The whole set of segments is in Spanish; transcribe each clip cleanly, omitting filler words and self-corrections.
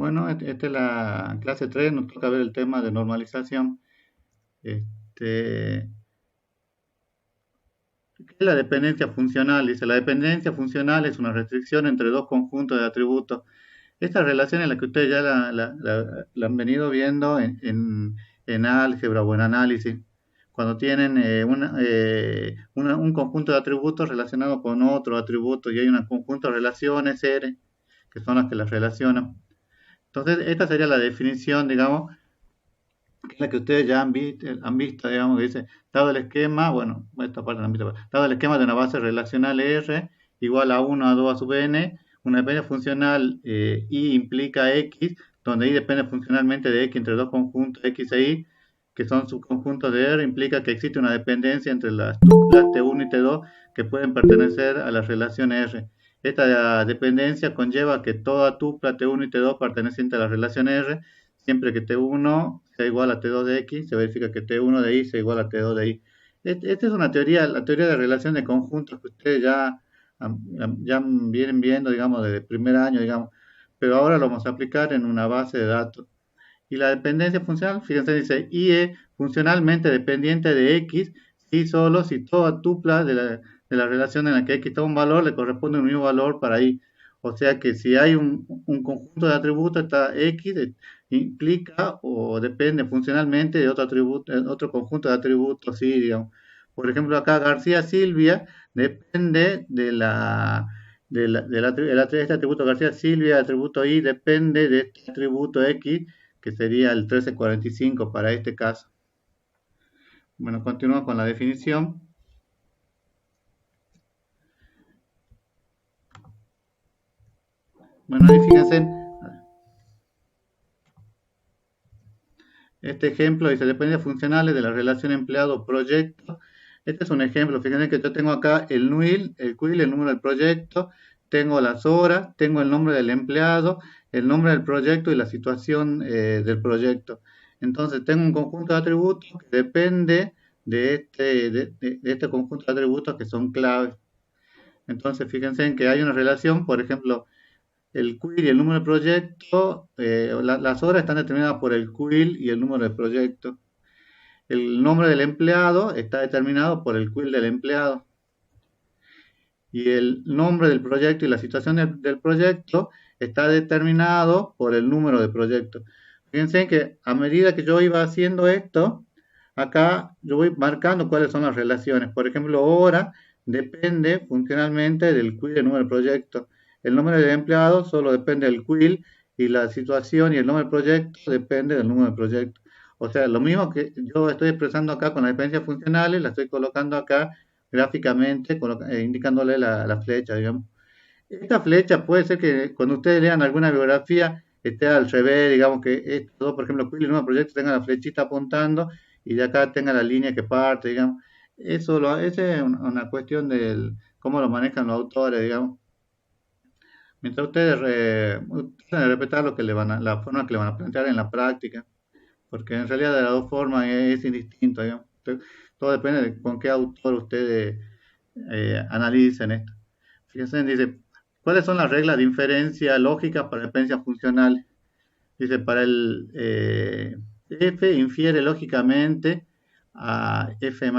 Bueno, esta es la clase 3. Nos toca ver el tema de normalización. ¿Qué es la dependencia funcional? Dice, la dependencia funcional es una restricción entre dos conjuntos de atributos. Esta relación es la que ustedes ya la han venido viendo en álgebra o en análisis, cuando tienen un conjunto de atributos relacionado con otro atributo y hay un conjunto de relaciones R, que son las que las relacionan. Entonces, esta sería la definición, digamos, que es la que ustedes ya han visto, digamos, que dice, dado el esquema, bueno, esta parte no han visto, dado el esquema de una base relacional R igual a 1 a 2 a sub n, una dependencia funcional I implica X, donde I depende funcionalmente de X entre dos conjuntos X e Y, que son subconjuntos de R, implica que existe una dependencia entre las tuplas T1 y T2 que pueden pertenecer a la relación R. Esta dependencia conlleva que toda tupla T1 y T2 perteneciente a la relación R, siempre que T1 sea igual a T2 de X, se verifica que T1 de Y sea igual a T2 de Y. Esta es una teoría, la teoría de relación de conjuntos que ustedes ya vienen viendo, digamos, desde el primer año, digamos, pero ahora lo vamos a aplicar en una base de datos. Y la dependencia funcional, fíjense, dice, Y es funcionalmente dependiente de X, si solo si toda tupla de la relación en la que X está un valor, le corresponde un mismo valor para Y. O sea que si hay un conjunto de atributos, está X, implica o depende funcionalmente de otro atributo, otro conjunto de atributos, sí, digamos. Por ejemplo, acá García Silvia depende este atributo García Silvia, el atributo Y depende de este atributo X, que sería el 1345 para este caso. Bueno, continúo con la definición. Bueno, ahí fíjense, este ejemplo dice dependencias funcionales de la relación empleado-proyecto. Este es un ejemplo, fíjense que yo tengo acá el NUIL, el QUIL, el número del proyecto, tengo las horas, tengo el nombre del empleado, el nombre del proyecto y la situación del proyecto. Entonces tengo un conjunto de atributos que depende de este conjunto de atributos que son claves. Entonces fíjense en que hay una relación, por ejemplo, el quill y el número de proyecto, las horas están determinadas por el quill y el número de proyecto. El nombre del empleado está determinado por el quill del empleado. Y el nombre del proyecto y la situación del proyecto está determinado por el número de proyecto. Fíjense que a medida que yo iba haciendo esto, acá yo voy marcando cuáles son las relaciones. Por ejemplo, hora depende funcionalmente del quill y el número de proyecto. El nombre del empleado solo depende del quill y la situación y el nombre del proyecto depende del número de proyecto. O sea, lo mismo que yo estoy expresando acá con las dependencias funcionales, la estoy colocando acá gráficamente, indicándole la flecha, digamos. Esta flecha puede ser que cuando ustedes lean alguna biografía esté al revés, digamos que esto, por ejemplo, Quill y Nuevo Proyecto tenga la flechita apuntando y de acá tenga la línea que parte, digamos. Esa es una cuestión de cómo lo manejan los autores, digamos. Mientras ustedes respetar lo que la forma que le van a plantear en la práctica, porque en realidad de las dos formas es indistinto, digamos. Todo depende de con qué autor ustedes analicen esto. Fíjense, dice, ¿cuáles son las reglas de inferencia lógica para dependencias funcionales? Dice, para el F infiere lógicamente a F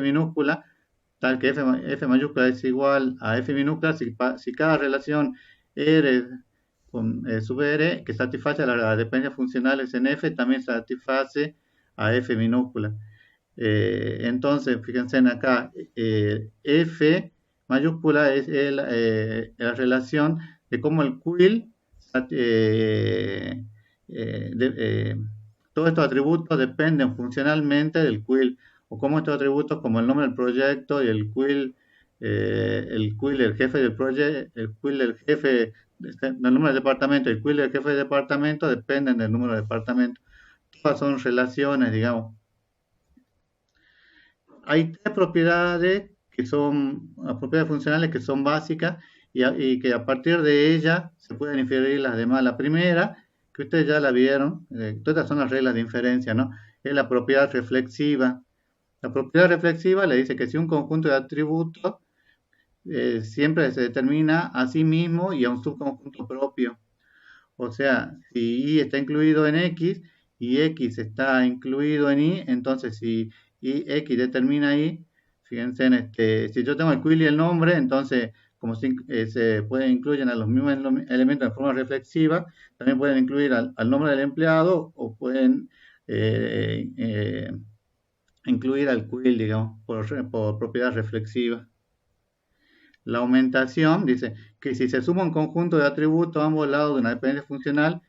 minúscula, tal que F mayúscula es igual a F minúscula si cada relación R con sub R que satisface a las dependencias funcionales en F también satisface a F minúscula. Entonces, fíjense en acá, F mayúscula es la relación de cómo el quill, eh, de- eh, todos estos atributos dependen funcionalmente del quill, o cómo estos atributos como el nombre del proyecto y el quill del jefe del proyecto, el quill del jefe del número del departamento y el quill del jefe del departamento dependen del número del departamento. Todas son relaciones, digamos. Hay tres propiedades que son propiedades funcionales que son básicas y que a partir de ellas se pueden inferir las demás. La primera, que ustedes ya la vieron, todas son las reglas de inferencia, ¿no? Es la propiedad reflexiva. La propiedad reflexiva le dice que si un conjunto de atributos siempre se determina a sí mismo y a un subconjunto propio. O sea, si y está incluido en x y x está incluido en y, entonces si y x determina y, fíjense en si yo tengo el quill y el nombre, entonces como se pueden incluir a los mismos elementos de forma reflexiva, también pueden incluir al nombre del empleado o pueden eh, eh, incluir al quill, digamos, por propiedad reflexiva. La aumentación dice que si se suma un conjunto de atributos a ambos lados de una dependencia funcional,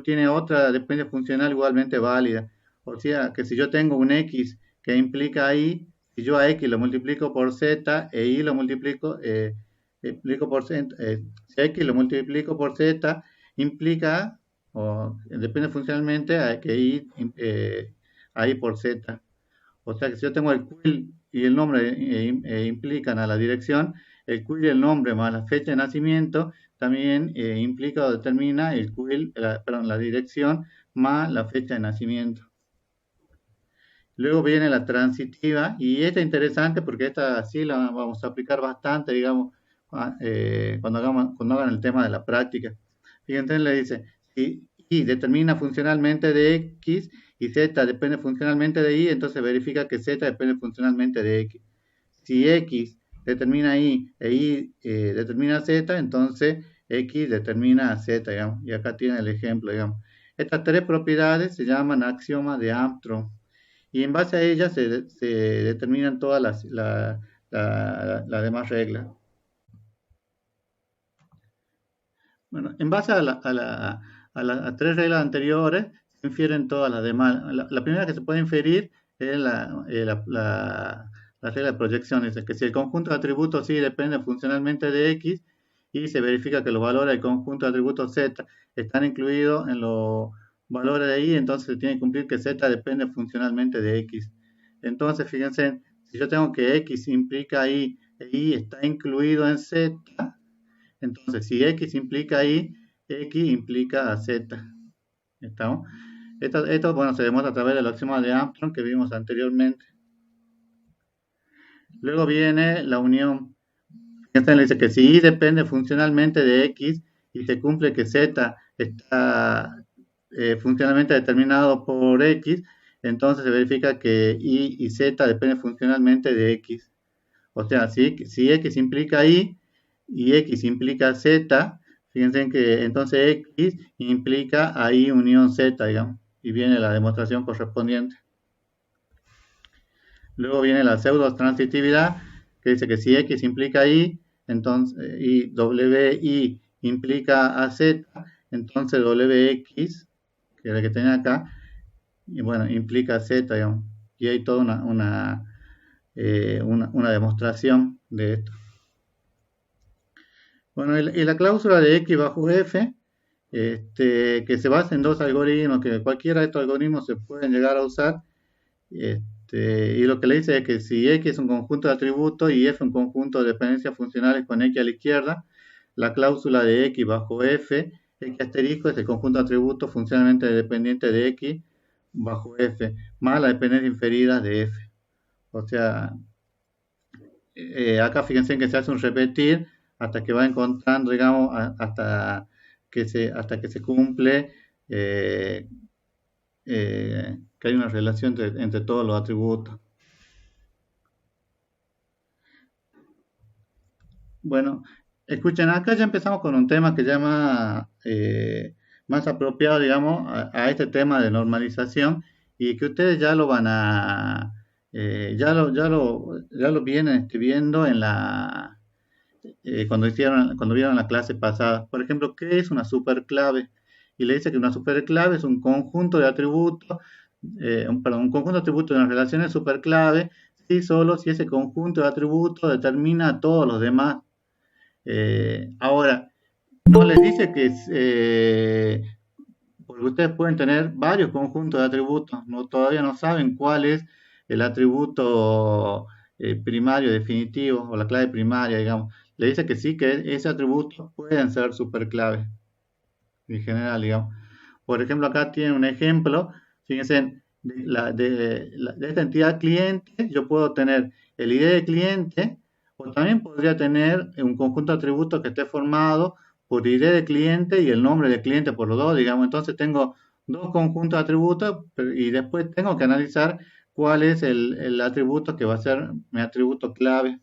tiene otra dependencia funcional igualmente válida. O sea, que si yo tengo un x que implica y, si yo a x lo multiplico por z e y lo multiplico por z, si x lo multiplico por z, implica, o depende funcionalmente a que y, a y por z. O sea que si yo tengo el quill y el nombre implican a la dirección, el quill y el nombre más la fecha de nacimiento también implica o determina el quill, perdón, la dirección más la fecha de nacimiento. Luego viene la transitiva y esta es interesante porque esta sí la vamos a aplicar bastante, digamos, cuando hagan el tema de la práctica. Fíjense, le dice, si y determina funcionalmente de x y z depende funcionalmente de y, entonces verifica que z depende funcionalmente de x. Si x determina y e y determina z, entonces x determina z, digamos. Y acá tiene el ejemplo, digamos. Estas tres propiedades se llaman axiomas de Armstrong y en base a ellas se determinan todas las demás reglas. Bueno, en base a las tres reglas anteriores, se infieren todas las demás. La primera que se puede inferir es la regla de proyección. Es que si el conjunto de atributos sí depende funcionalmente de X y se verifica que los valores del conjunto de atributos Z están incluidos en los valores de Y, entonces se tiene que cumplir que Z depende funcionalmente de X. Entonces, fíjense, si yo tengo que X implica Y e Y está incluido en Z, entonces, si X implica Y, X implica a Z. ¿Estamos? Esto, bueno, se demuestra a través del axioma de Armstrong que vimos anteriormente. Luego viene la unión. Fíjense, le dice que si Y depende funcionalmente de X y se cumple que Z está funcionalmente determinado por X, entonces se verifica que Y y Z dependen funcionalmente de X. O sea, si X implica Y y X implica Z, fíjense que entonces X implica a Y unión Z, digamos, y viene la demostración correspondiente. Luego viene la pseudo-transitividad, que dice que si X implica Y, entonces y WI implica a Z, entonces WX, que es la que tenía acá, y bueno, implica Z, digamos, y hay toda una demostración de esto. Bueno, y la cláusula de X bajo F, que se basa en dos algoritmos, que cualquiera de estos algoritmos se pueden llegar a usar, y lo que le dice es que si X es un conjunto de atributos y F un conjunto de dependencias funcionales con X a la izquierda, la cláusula de X bajo F, X asterisco es el conjunto de atributos funcionalmente dependiente de X bajo F, más la dependencia inferida de F. O sea, acá fíjense que se hace un repetir hasta que va encontrando, digamos, hasta que se cumple que hay una relación entre todos los atributos. Bueno, escuchen, acá ya empezamos con un tema que llama más apropiado, digamos, a este tema de normalización y que ustedes ya lo van a, ya lo vienen viendo cuando vieron la clase pasada. Por ejemplo, ¿qué es una superclave? Y le dice que una superclave es un conjunto de atributos, un conjunto de atributos de una relación es superclave, sí, solo si ese conjunto de atributos determina a todos los demás. Ahora, no les dice que porque ustedes pueden tener varios conjuntos de atributos, todavía no saben cuál es el atributo primario definitivo o la clave primaria, digamos. Le dice que sí, que ese atributo pueden ser superclaves en general, digamos. Por ejemplo, acá tienen un ejemplo, fíjense, de esta entidad cliente, yo puedo tener el ID de cliente, o también podría tener un conjunto de atributos que esté formado por ID de cliente y el nombre del cliente por los dos, digamos. Entonces tengo dos conjuntos de atributos y después tengo que analizar cuál es el atributo que va a ser mi atributo clave.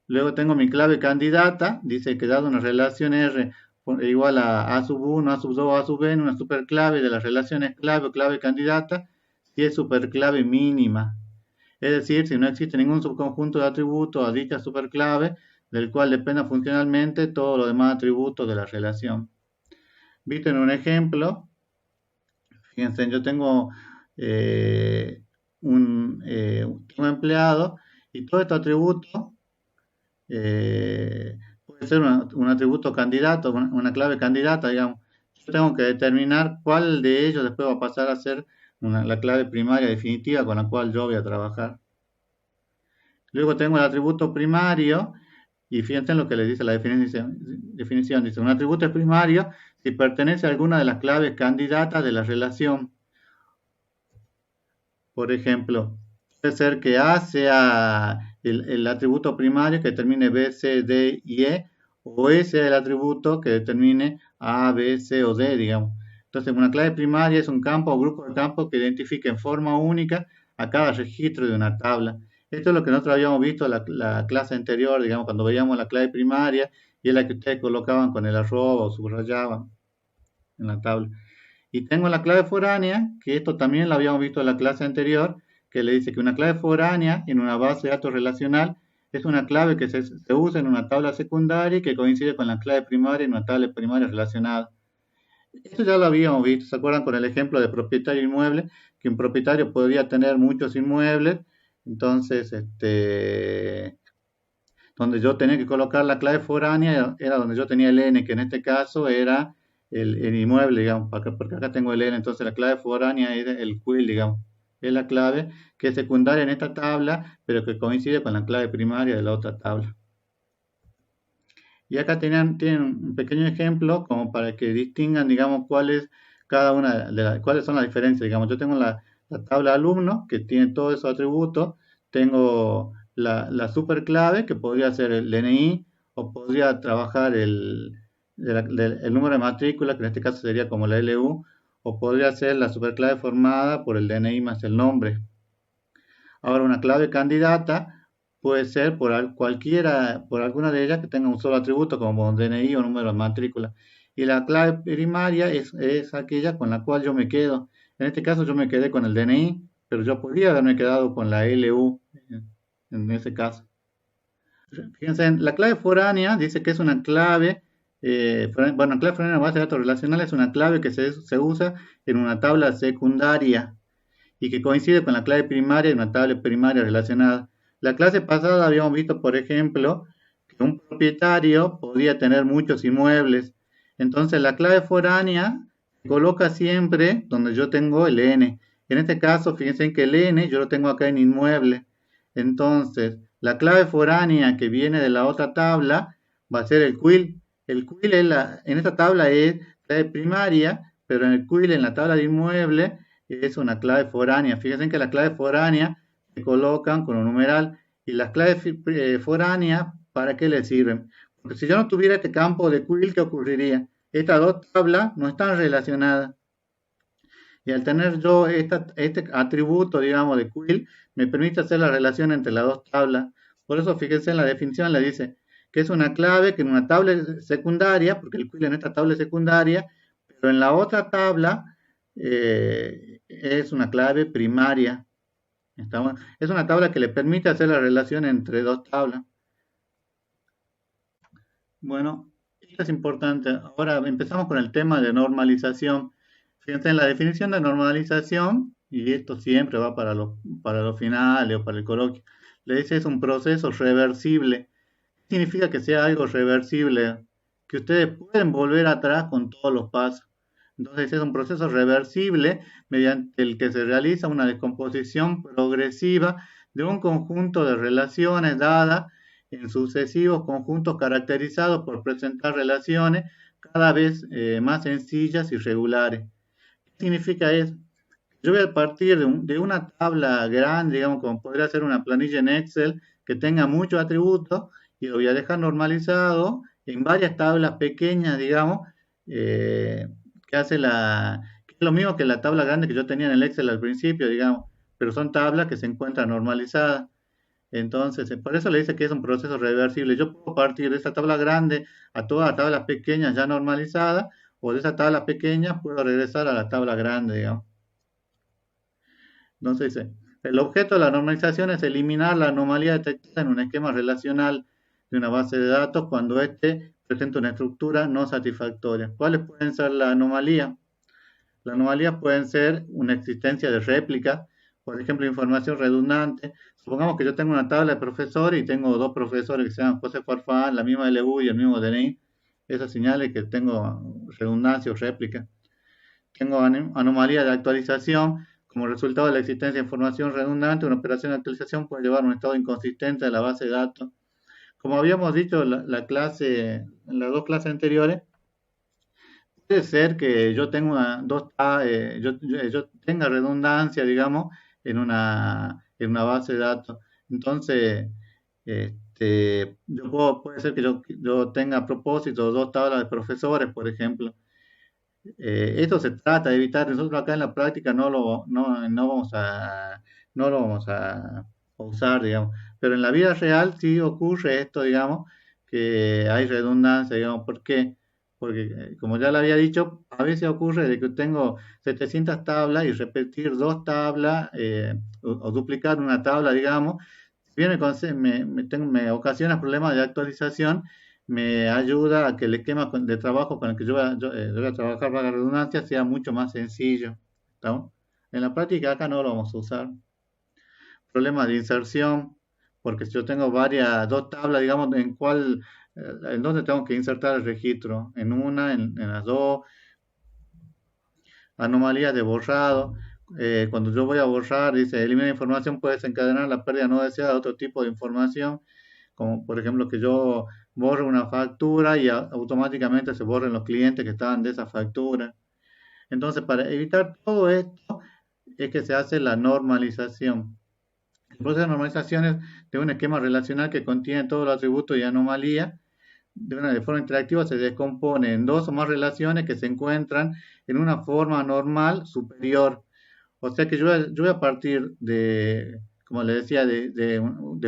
Luego tengo mi clave candidata, dice que dado una relación R igual a sub 1, a sub 2, a sub n, una superclave de las relaciones clave o clave candidata, si es superclave mínima. Es decir, si no existe ningún subconjunto de atributos a dicha superclave, del cual dependa funcionalmente todos los demás atributos de la relación. Visto en un ejemplo, fíjense, yo tengo un empleado y todos estos atributos puede ser un atributo candidato, una clave candidata, digamos. Yo tengo que determinar cuál de ellos después va a pasar a ser la clave primaria definitiva con la cual yo voy a trabajar. Luego tengo el atributo primario y fíjense en lo que les dice la definición. Dice, un atributo es primario si pertenece a alguna de las claves candidatas de la relación. Por ejemplo, puede ser que A sea el atributo primario que determine B, C, D y E, o E sea el atributo que determine A, B, C o D, digamos. Entonces, una clave primaria es un campo o grupo de campos que identifica en forma única a cada registro de una tabla. Esto es lo que nosotros habíamos visto en la clase anterior, digamos, cuando veíamos la clave primaria y es la que ustedes colocaban con el arroba o subrayaban en la tabla. Y tengo la clave foránea, que esto también lo habíamos visto en la clase anterior, que le dice que una clave foránea en una base de datos relacional es una clave que se usa en una tabla secundaria y que coincide con la clave primaria en una tabla primaria relacionada. Esto ya lo habíamos visto, ¿se acuerdan con el ejemplo de propietario inmueble? Que un propietario podría tener muchos inmuebles, entonces, donde yo tenía que colocar la clave foránea era donde yo tenía el n, que en este caso era el inmueble, digamos, porque acá tengo el n, entonces la clave foránea es el quill, digamos, es la clave que es secundaria en esta tabla, pero que coincide con la clave primaria de la otra tabla. Y acá tienen un pequeño ejemplo como para que distingan, digamos, cuáles son las diferencias. Digamos, yo tengo la tabla alumno que tiene todos esos atributos, tengo la superclave que podría ser el DNI o podría trabajar el número de matrícula, que en este caso sería como la LU, o podría ser la superclave formada por el DNI más el nombre. Ahora, una clave candidata puede ser por alguna de ellas que tenga un solo atributo como DNI o número de matrícula. Y la clave primaria es aquella con la cual yo me quedo. En este caso yo me quedé con el DNI, pero yo podría haberme quedado con la LU en ese caso. Fíjense, la clave foránea dice que es una clave, bueno, la clave foránea en la base de datos relacionales es una clave que se usa en una tabla secundaria y que coincide con la clave primaria en una tabla primaria relacionada. La clase pasada habíamos visto, por ejemplo, que un propietario podía tener muchos inmuebles. Entonces la clave foránea se coloca siempre donde yo tengo el n. En este caso, fíjense que el n yo lo tengo acá en inmueble. Entonces, la clave foránea que viene de la otra tabla va a ser el quill. El quill en esta tabla es clave primaria, pero en el quill, en la tabla de inmueble, es una clave foránea. Fíjense que la clave foránea se colocan con un numeral y las claves foráneas, ¿para qué le sirven? Porque si yo no tuviera este campo de quill, ¿qué ocurriría? Estas dos tablas no están relacionadas. Y al tener yo este atributo, digamos, de quill, me permite hacer la relación entre las dos tablas. Por eso, fíjense en la definición, le dice que es una clave que en una tabla secundaria, porque el quill en esta tabla es secundaria, pero en la otra tabla es una clave primaria. Es una tabla que le permite hacer la relación entre dos tablas. Bueno, esto es importante. Ahora empezamos con el tema de normalización. Fíjense en la definición de normalización, y esto siempre va para los finales o para el coloquio. Le dice es un proceso reversible. ¿Qué significa que sea algo reversible? Que ustedes pueden volver atrás con todos los pasos. Entonces es un proceso reversible mediante el que se realiza una descomposición progresiva de un conjunto de relaciones dadas en sucesivos conjuntos caracterizados por presentar relaciones cada vez más sencillas y regulares. ¿Qué significa eso? Yo voy a partir de una tabla grande, digamos, como podría ser una planilla en Excel, que tenga muchos atributos, y lo voy a dejar normalizado en varias tablas pequeñas, digamos, eh, que hace que es lo mismo que la tabla grande que yo tenía en el Excel al principio, digamos, pero son tablas que se encuentran normalizadas. Entonces, por eso le dice que es un proceso reversible. Yo puedo partir de esa tabla grande a todas las tablas pequeñas ya normalizadas, o de esa tabla pequeña puedo regresar a la tabla grande, digamos. Entonces, el objeto de la normalización es eliminar la anomalía detectada en un esquema relacional de una base de datos cuando éste presenta una estructura no satisfactoria. ¿Cuáles pueden ser las anomalías? Las anomalías pueden ser una existencia de réplica, por ejemplo, información redundante. Supongamos que yo tengo una tabla de profesores y tengo dos profesores que se llaman José Farfán, la misma LU y el mismo DNI. Eso señala que tengo redundancia o réplica. Tengo anomalía de actualización. Como resultado de la existencia de información redundante, una operación de actualización puede llevar a un estado inconsistente de la base de datos. Como habíamos dicho en las dos clases anteriores, puede ser que yo tenga yo tenga redundancia, digamos, en una base de datos. Entonces, puede ser que yo tenga a propósito dos tablas de profesores, por ejemplo. Esto se trata de evitar. Nosotros acá en la práctica no lo vamos a usar, digamos. Pero en la vida real sí ocurre esto, digamos, que hay redundancia, digamos. ¿Por qué? Porque, como ya le había dicho, a veces ocurre de que tengo 700 tablas y repetir dos tablas o duplicar una tabla, digamos, si bien me ocasiona problemas de actualización, me ayuda a que el esquema de trabajo con el que yo voy a trabajar, para la redundancia, sea mucho más sencillo. ¿Estamos? En la práctica acá no lo vamos a usar. Problemas de inserción, porque si yo tengo dos tablas, digamos, en dónde tengo que insertar el registro, en las dos. Anomalías de borrado. Cuando yo voy a borrar, dice, elimina información, puede desencadenar la pérdida no deseada de otro tipo de información, como por ejemplo que yo borro una factura y automáticamente se borren los clientes que estaban de esa factura. Entonces, para evitar todo esto, es que se hace la normalización. El proceso de normalización es de un esquema relacional que contiene todos los atributos y anomalías. De forma interactiva se descompone en dos o más relaciones que se encuentran en una forma normal superior. O sea que yo voy a partir como le decía, de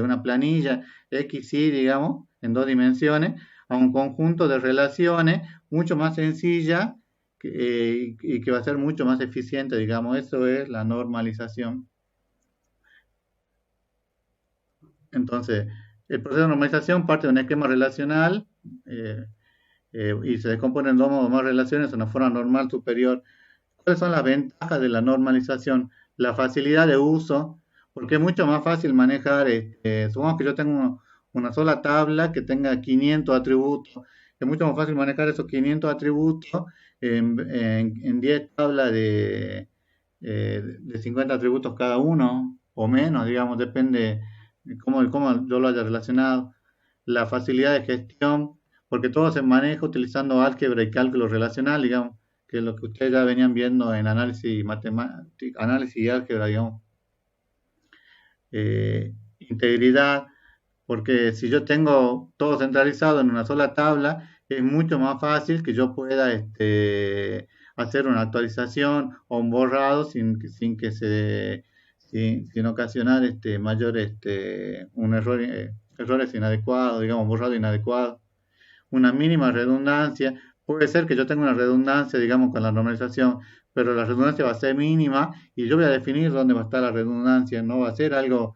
una planilla XY, digamos, en dos dimensiones, a un conjunto de relaciones mucho más sencilla y que va a ser mucho más eficiente, digamos. Eso es la normalización. Entonces, el proceso de normalización parte de un esquema relacional eh, y se descompone en dos o más relaciones de una forma normal superior. ¿Cuáles son las ventajas de la normalización? La facilidad de uso, porque es mucho más fácil manejar, supongamos que yo tengo una sola tabla que tenga 500 atributos, es mucho más fácil manejar esos 500 atributos en 10 tablas de 50 atributos cada uno, o menos, digamos, depende de cómo yo lo haya relacionado. La facilidad de gestión, porque todo se maneja utilizando álgebra y cálculo relacional, digamos, que es lo que ustedes ya venían viendo en análisis matemático, análisis y álgebra, digamos. Integridad, porque si yo tengo todo centralizado en una sola tabla, es mucho más fácil que yo pueda hacer una actualización o un borrado sin ocasionar errores inadecuados, digamos, borrado inadecuado. Una mínima redundancia. Puede ser que yo tenga una redundancia, digamos, con la normalización, pero la redundancia va a ser mínima y yo voy a definir dónde va a estar la redundancia. No va a ser algo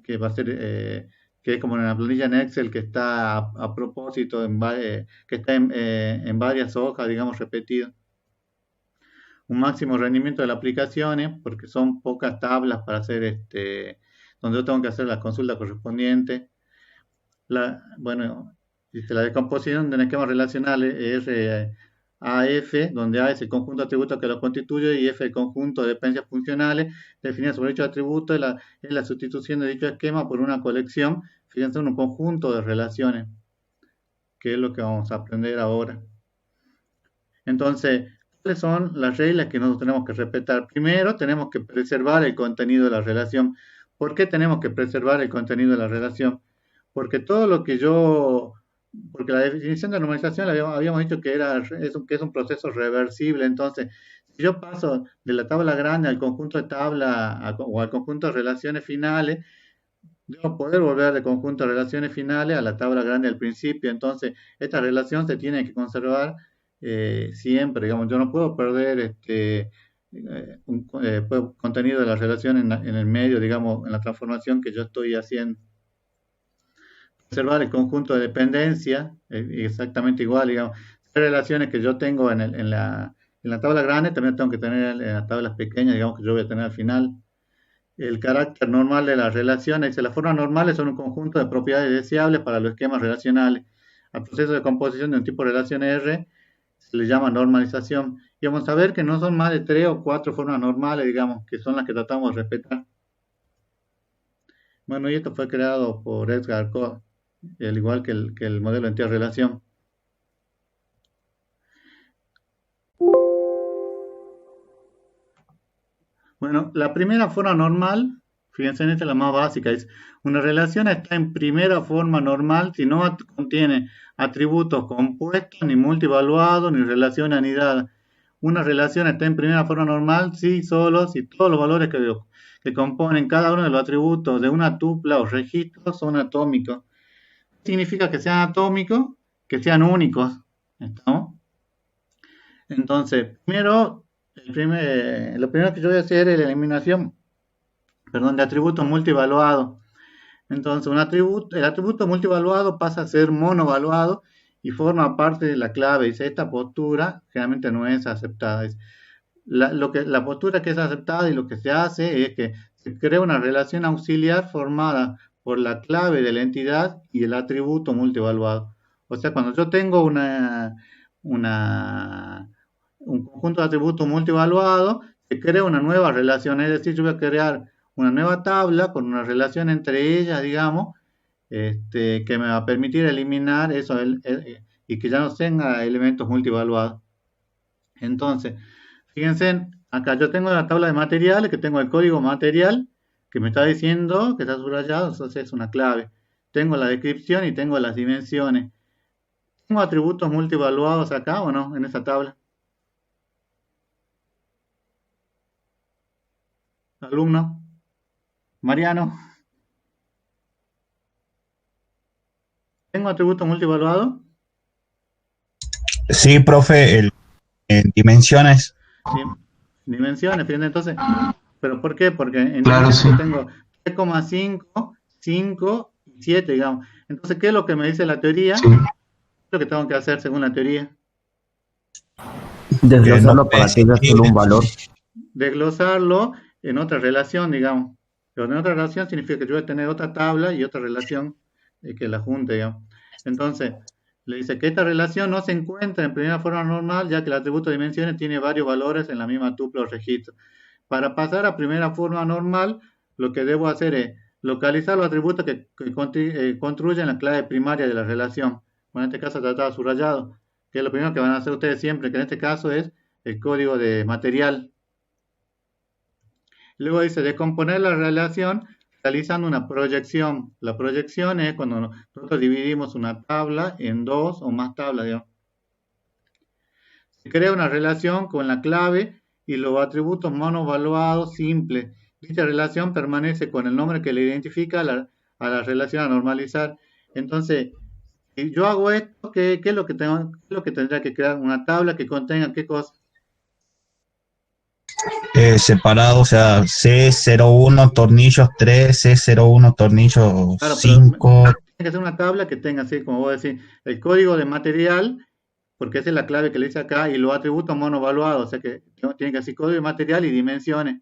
que va a ser, que es como en la planilla en Excel que está a propósito, que está en varias hojas, digamos, repetidas. Un máximo rendimiento de las aplicaciones, porque son pocas tablas para hacer donde yo tengo que hacer la consulta correspondiente. Bueno, dice, la descomposición de un esquema relacional es AF, donde A es el conjunto de atributos que lo constituye y F el conjunto de dependencias funcionales definidas sobre dicho atributo, es la sustitución de dicho esquema por una colección, fíjense, un conjunto de relaciones, que es lo que vamos a aprender ahora. Entonces, ¿cuáles son las reglas que nosotros tenemos que respetar? Primero, tenemos que preservar el contenido de la relación. ¿Por qué tenemos que preservar el contenido de la relación? porque porque la definición de normalización habíamos dicho que que es un proceso reversible. Entonces, si yo paso de la tabla grande al conjunto de o al conjunto de relaciones finales, debo poder volver del conjunto de relaciones finales a la tabla grande al principio. Entonces, esta relación se tiene que conservar siempre. Digamos, yo no puedo perder contenido de la relación en el medio, digamos, en la transformación que yo estoy haciendo. Observar el conjunto de dependencia, exactamente igual, digamos, las relaciones que yo tengo en la tabla grande, también tengo que tener en las tablas pequeñas, digamos, que yo voy a tener al final. El carácter normal de las relaciones, dice, las formas normales son un conjunto de propiedades deseables para los esquemas relacionales. Al proceso de composición de un tipo de relación R se le llama normalización. Y vamos a ver que no son más de 3 o 4 formas normales, digamos, que son las que tratamos de respetar. Bueno, y esto fue creado por Edgar Coe, al igual que que el modelo de entidad-relación. Bueno, la primera forma normal, fíjense, esta es la más básica, es una relación está en primera forma normal si no contiene atributos compuestos, ni multivaluados, ni relación anidada. Una relación está en primera forma normal si solo, si todos los valores que componen cada uno de los atributos de una tupla o registro son atómicos. Significa que sean atómicos, que sean únicos. ¿Estamos? Entonces, lo primero que yo voy a hacer es la eliminación, perdón, de atributos multivaluados. Entonces, el atributo multivaluado pasa a ser monovaluado y forma parte de la clave. Dice, esta postura generalmente no es aceptada. La postura que es aceptada y lo que se hace es que se crea una relación auxiliar formada por la clave de la entidad y el atributo multivaluado. O sea, cuando yo tengo un conjunto de atributos multivaluados, se crea una nueva relación, es decir, yo voy a crear una nueva tabla con una relación entre ellas, digamos, que me va a permitir eliminar eso y que ya no tenga elementos multivaluados. Entonces, fíjense, acá yo tengo la tabla de materiales, que tengo el código material, que me está diciendo que está subrayado, entonces es una clave. Tengo la descripción y tengo las dimensiones. ¿Tengo atributos multivaluados acá o no, en esa tabla? Alumno, Mariano, ¿tengo atributos multivaluados? Sí, profe, en dimensiones. Sí, dimensiones, fíjense, entonces, ¿pero por qué? Porque en Claro, sí. dimensiones tengo 3,5, 5 y 7, digamos. Entonces, ¿qué es lo que me dice la teoría? Sí. ¿Qué es lo que tengo que hacer según la teoría? No Desglosarlo para que haya especifique. solo un valor. Desglosarlo en otra relación, digamos. Pero en otra relación significa que yo voy a tener otra tabla y otra relación que la junte, digamos. Entonces, le dice que esta relación no se encuentra en primera forma normal, ya que el atributo de dimensiones tiene varios valores en la misma tupla o registro. Para pasar a primera forma normal, lo que debo hacer es localizar los atributos que construyen la clave primaria de la relación. Bueno, en este caso tratado subrayado, que es lo primero que van a hacer ustedes siempre, que en este caso es el código de material. Luego dice descomponer la relación realizando una proyección. La proyección es cuando nosotros dividimos una tabla en dos o más tablas, digamos. Se crea una relación con la clave y los atributos monovaluados simples. Dicha relación permanece con el nombre que le identifica a la relación a normalizar. Entonces, si yo hago esto, ¿qué es lo que tengo, qué es lo que tendría que crear? Una tabla que contenga qué cosa. Separado, o sea, C01 tornillos 3, C01 tornillos Claro, pero tiene 5. que ser una tabla que tenga así, como voy a decir, el código de material, porque esa es la clave que le dice acá, y los atributos monovaluados, o sea que tiene que decir código de material y dimensiones.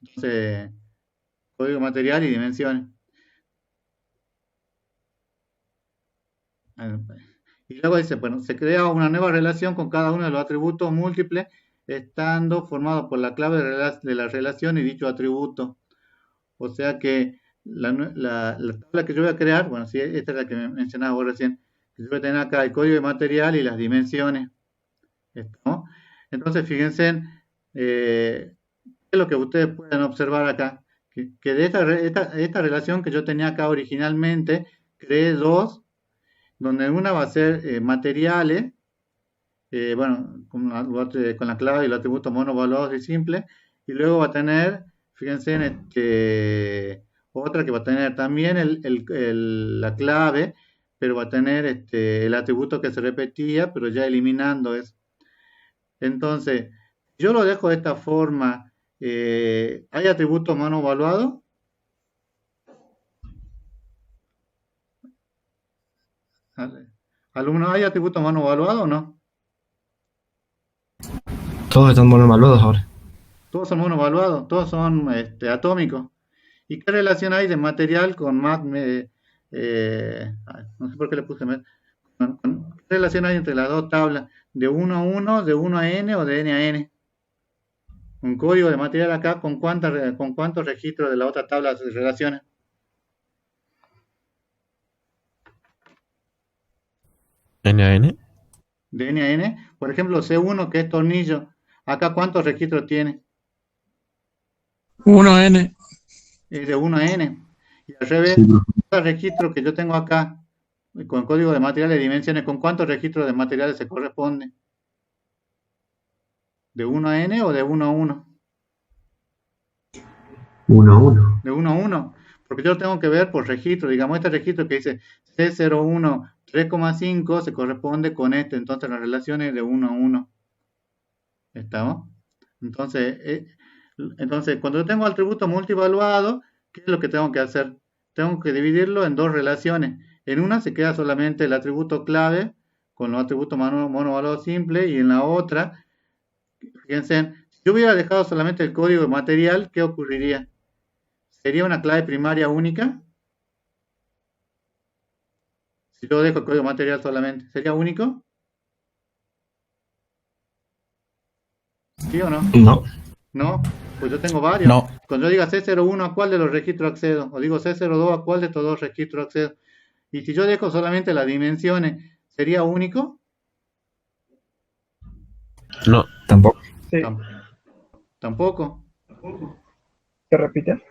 Entonces, código de material y dimensiones. Y luego dice, bueno, se crea una nueva relación con cada uno de los atributos múltiples, estando formado por la clave de la relación y dicho atributo. O sea que la tabla que yo voy a crear, bueno, sí, esta es la que me mencionaba vos recién, que yo voy a tener acá el código de material y las dimensiones. ¿No? Entonces, fíjense, qué es lo que ustedes pueden observar acá, que de esta relación que yo tenía acá originalmente, creé dos, donde una va a ser materiales, bueno, con la clave y los atributos monovaluados y simples, y luego va a tener, fíjense en otra que va a tener también la clave, pero va a tener el atributo que se repetía, pero ya eliminando eso. Entonces, yo lo dejo de esta forma. ¿Hay atributos monovaluados? Alumno, ¿hay atributos monovaluados o no? Todos están monovaluados ahora. Todos son monovaluados, todos son atómicos. ¿Y qué relación hay de material con no sé por qué le puse ¿qué relación hay entre las dos tablas? ¿De 1 a 1, de 1 a n o de n a n? Un código de material acá, ¿con cuántos registros de la otra tabla se relaciona? N a N. De n a n. Por ejemplo, C1, que es tornillo, acá ¿cuántos registros tiene? 1N. Es de 1 a n. Y al revés, cada registro que yo tengo acá, con código de materiales y dimensiones, ¿con cuántos registros de materiales se corresponde? ¿De 1 a n o de 1 a 1? 1 a 1. De 1 a 1. Porque yo lo tengo que ver por registro. Digamos, este registro que dice C01 3,5 se corresponde con este. Entonces la relación es de 1 a 1. ¿Estamos? Entonces, cuando yo tengo atributo multivaluado, ¿qué es lo que tengo que hacer? Tengo que dividirlo en dos relaciones. En una se queda solamente el atributo clave con los atributos monovaluados simples, y en la otra, fíjense, si yo hubiera dejado solamente el código de material, ¿qué ocurriría? ¿Sería una clave primaria única? Si yo dejo el código de material solamente, ¿sería único? ¿Sí o no? No. No, pues yo tengo varios. No. Cuando yo diga C01, ¿a cuál de los registros accedo? O digo C02, ¿a cuál de estos dos registros accedo? Y si yo dejo solamente las dimensiones, ¿sería único? No. Tampoco. Sí, Tampoco. ¿se repite?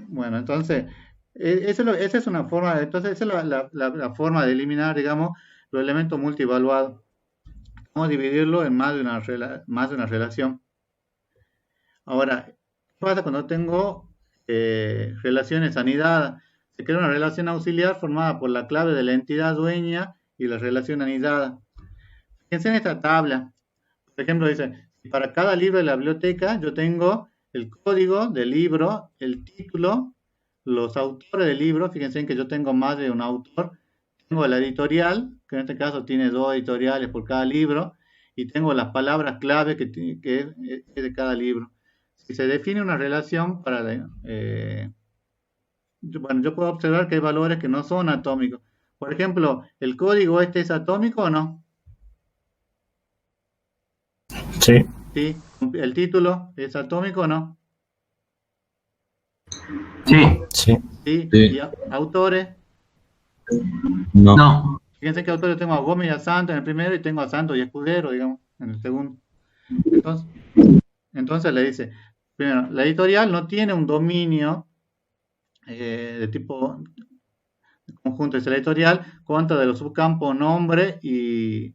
Bueno, entonces, esa es una forma, entonces esa es la forma de eliminar, digamos, los elementos multivaluados. Vamos a dividirlo en más de una relación. Ahora, ¿qué pasa cuando tengo relaciones anidadas? Se crea una relación auxiliar formada por la clave de la entidad dueña y la relación anidada. Fíjense en esta tabla. Por ejemplo, dice, para cada libro de la biblioteca yo tengo el código del libro, el título, los autores del libro. Fíjense en que yo tengo más de un autor. Tengo la editorial, que en este caso tiene 2 editoriales por cada libro, y tengo las palabras clave que es de cada libro. Si se define una relación yo puedo observar que hay valores que no son atómicos. Por ejemplo, ¿el código este es atómico o no? Sí. ¿Sí? ¿El título es atómico o no? Sí. Sí. ¿Sí? Sí. ¿Y autores? No. Fíjense que autores tengo a Gómez y a Santos en el primero, y tengo a Santos y Escudero, digamos, en el segundo. Entonces le dice, primero, la editorial no tiene un dominio de tipo conjunto. Dice, la editorial cuenta de los subcampos nombre y...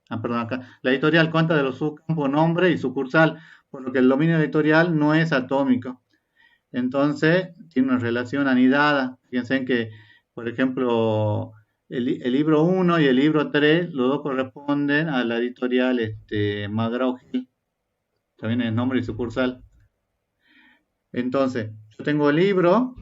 perdón, acá. La editorial cuenta de los subcampos nombre y sucursal, por lo que el dominio editorial no es atómico. Entonces, tiene una relación anidada. Fíjense en que, por ejemplo, el libro 1 y el libro 3, los dos corresponden a la editorial McGraw-Hill. También es nombre y sucursal. Entonces, yo tengo el libro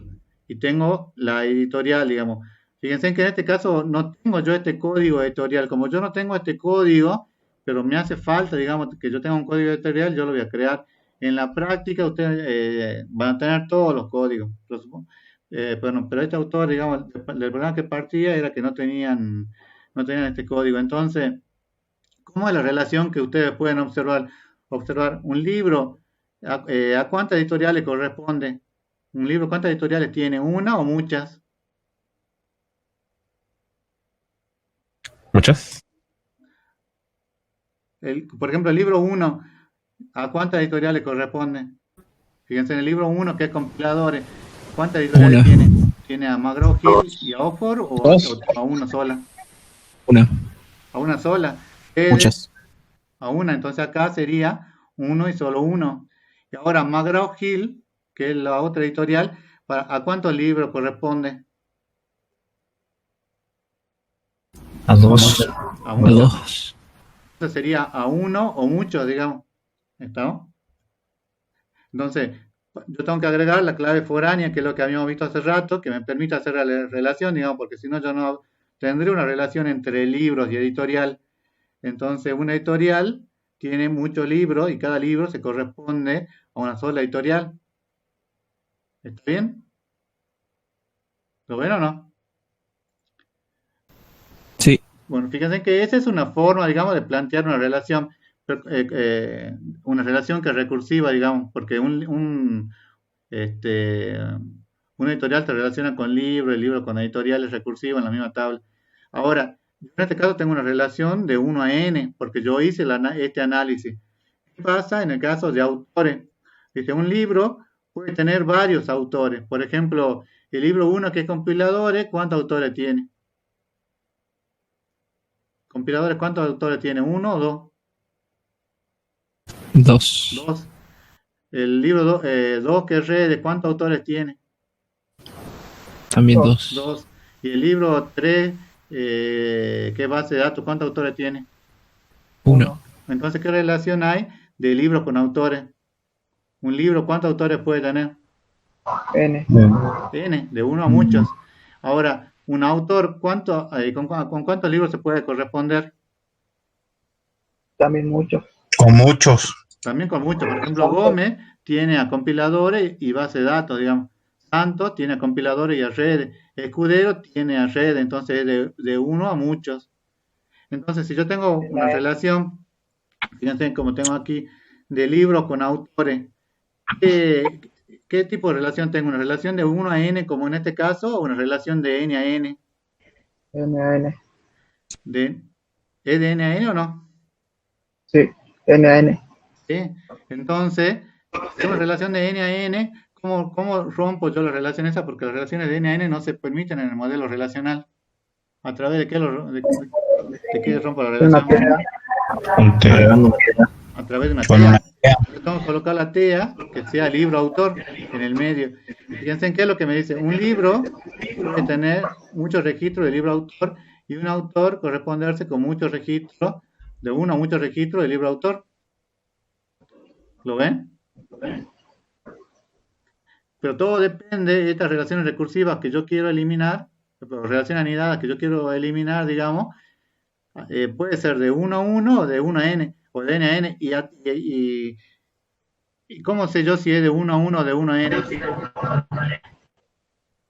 y tengo la editorial, digamos. Fíjense que en este caso no tengo yo este código editorial. Como yo no tengo este código, pero me hace falta, digamos, que yo tenga un código editorial, yo lo voy a crear. En la práctica ustedes van a tener todos los códigos. Bueno, pero este autor, digamos, el problema que partía era que no tenían este código. Entonces, ¿cómo es la relación que ustedes pueden observar? Observar un libro, ¿a cuántas editoriales corresponde? Un libro, ¿cuántas editoriales tiene? ¿Una o muchas? ¿Muchas? Por ejemplo, el libro 1, ¿a cuántas editoriales corresponde? Fíjense en el libro 1, que es compiladores, ¿cuántas editoriales Una. tiene? ¿Tiene a McGraw-Hill y a Oxford o Dos. a una sola? Una. A una sola. Ede, Muchas. a una, entonces acá sería uno y solo uno. Y ahora McGraw-Hill, que es la otra editorial, ¿a cuántos libros corresponde? A 2. A A muchos. dos. Entonces sería a uno o muchos, digamos. ¿Estamos? Entonces, yo tengo que agregar la clave foránea, que es lo que habíamos visto hace rato, que me permite hacer la relación, digamos, porque si no yo no tendré una relación entre libros y editorial. Entonces, una editorial tiene muchos libros y cada libro se corresponde a una sola editorial. ¿Está bien? ¿Lo ven o no? Sí. Bueno, fíjense que esa es una forma, digamos, de plantear una relación que es recursiva, digamos, porque este, una editorial se relaciona con libro, el libro con editorial es recursivo en la misma tabla. Ahora, yo en este caso tengo una relación de 1 a n, porque yo hice este análisis. ¿Qué pasa en el caso de autores? Dice, un libro puede tener varios autores. Por ejemplo, el libro 1 que es compiladores, ¿cuántos autores tiene? Compiladores, ¿cuántos autores tiene? ¿Uno o dos? Dos. Dos. El libro 2 que es redes, ¿cuántos autores tiene? También Dos. dos. Dos. Y el libro 3 que es base de datos, ¿cuántos autores tiene? Uno. Entonces, ¿qué relación hay de libros con autores? Un libro, ¿cuántos autores puede tener? N. N, de uno a muchos. Ahora, un autor, ¿con cuántos libros se puede corresponder? También muchos. Con muchos. También con muchos. Por ejemplo, Gómez tiene a compiladores y base de datos, digamos. Santos tiene a compiladores y a redes. Escudero tiene a redes, entonces es de uno a muchos. Entonces, si yo tengo una relación, fíjense como tengo aquí, de libros con autores, ¿qué tipo de relación tengo? ¿Una relación de 1 a n, como en este caso, o una relación de n a n? N a N. ¿Es de n a n o no? Sí, N a N. ¿Sí? Entonces, tengo una relación de n a n. ¿Cómo rompo yo la relación esa? Porque las relaciones de n a n no se permiten en el modelo relacional. ¿A través de qué, de qué rompo la Una relación? TEA. Agregando una TEA. A través de una Con una TEA. Tengo que colocar la TEA, que sea libro-autor, en el medio. Y fíjense en qué es lo que me dice. Un libro puede tener muchos registros de libro-autor y un autor corresponderse con muchos registros, de uno a muchos registros de libro-autor. ¿Lo ven? Pero todo depende de estas relaciones recursivas que yo quiero eliminar, relaciones anidadas que yo quiero eliminar, digamos, puede ser de 1 a 1 o de 1 a n, o de n a n, ¿y cómo sé yo si es de 1 a 1 o de 1 a n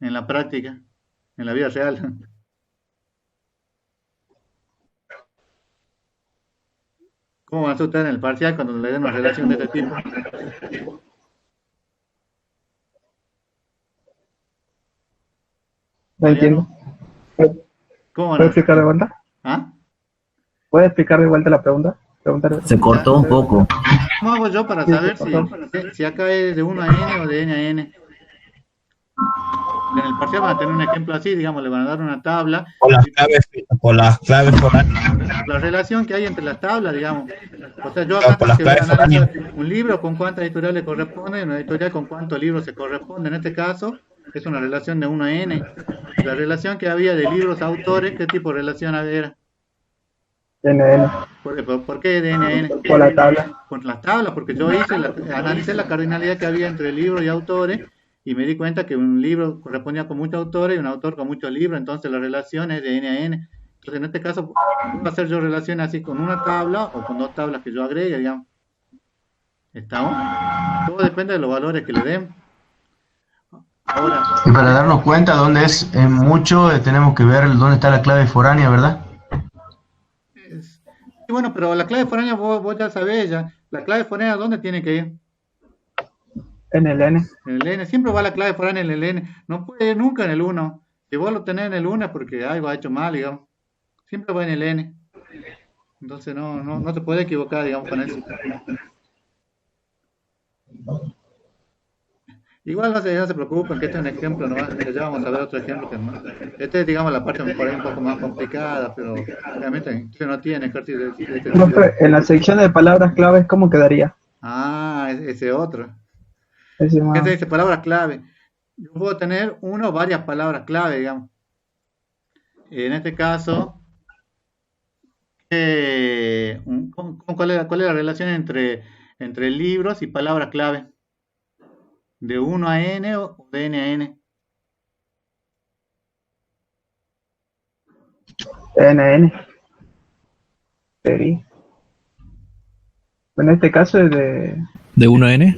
en la práctica, en la vida real? ¿Cómo van a ustedes en el parcial cuando le den una relación de este tipo? No entiendo. ¿Cómo van ¿Puedes a explicar de vuelta? ¿Ah? ¿Puedes explicar de vuelta la pregunta? Se cortó un poco. ¿Cómo hago yo para Sí, saber se cortó. si acá es de 1 a n o de n a n? En el parcial van a tener un ejemplo así, digamos, le van a dar una tabla, Con las claves foráneas. la relación que hay entre las tablas, digamos. O sea, yo acá Con las tengo que claves analizar foráneas. un libro con cuántas editoriales corresponde y una editorial con cuántos libros se corresponde. En este caso, es una relación de 1 a n. La relación que había de libros a autores, ¿qué tipo de relación era? N a N. ¿Por qué de n a n? Por la tabla. Con las tablas, porque yo analicé la cardinalidad que había entre libros y autores y me di cuenta que un libro correspondía con muchos autores y un autor con muchos libros, entonces la relación es de n a n. Entonces en este caso, ¿puedo hacer yo relaciones así con una tabla o con dos tablas que yo agregue, digamos? ¿Estamos? Todo depende de los valores que le den. Ahora, Y para darnos cuenta dónde es mucho, tenemos que ver dónde está la clave foránea, ¿verdad? y bueno, pero la clave foránea vos ya sabés ya. La clave foránea, ¿dónde tiene que ir? En el N. En el N. Siempre va la clave foránea en el N. No puede ir nunca en el 1. Si vos lo tenés en el 1 es porque algo ha hecho mal, digamos. Siempre va en el N. Entonces no te puedes equivocar, digamos, con eso. Igual no se preocupen, que este es un ejemplo nomás, ya vamos a ver otro ejemplo que más. Este es, digamos, la parte por ahí un poco más complicada, pero realmente usted no tiene ejercicio de este tipo. Profe, en la sección de palabras claves, ¿cómo quedaría? Ah, ese otro. Ese ¿Qué más. se dice? Palabras clave. Yo puedo tener una o varias palabras clave, digamos. En este caso, ¿cuál es la relación entre libros y palabras clave? ¿De uno a N o de N a N? NN. Sería. En este caso es de... De 1 a N.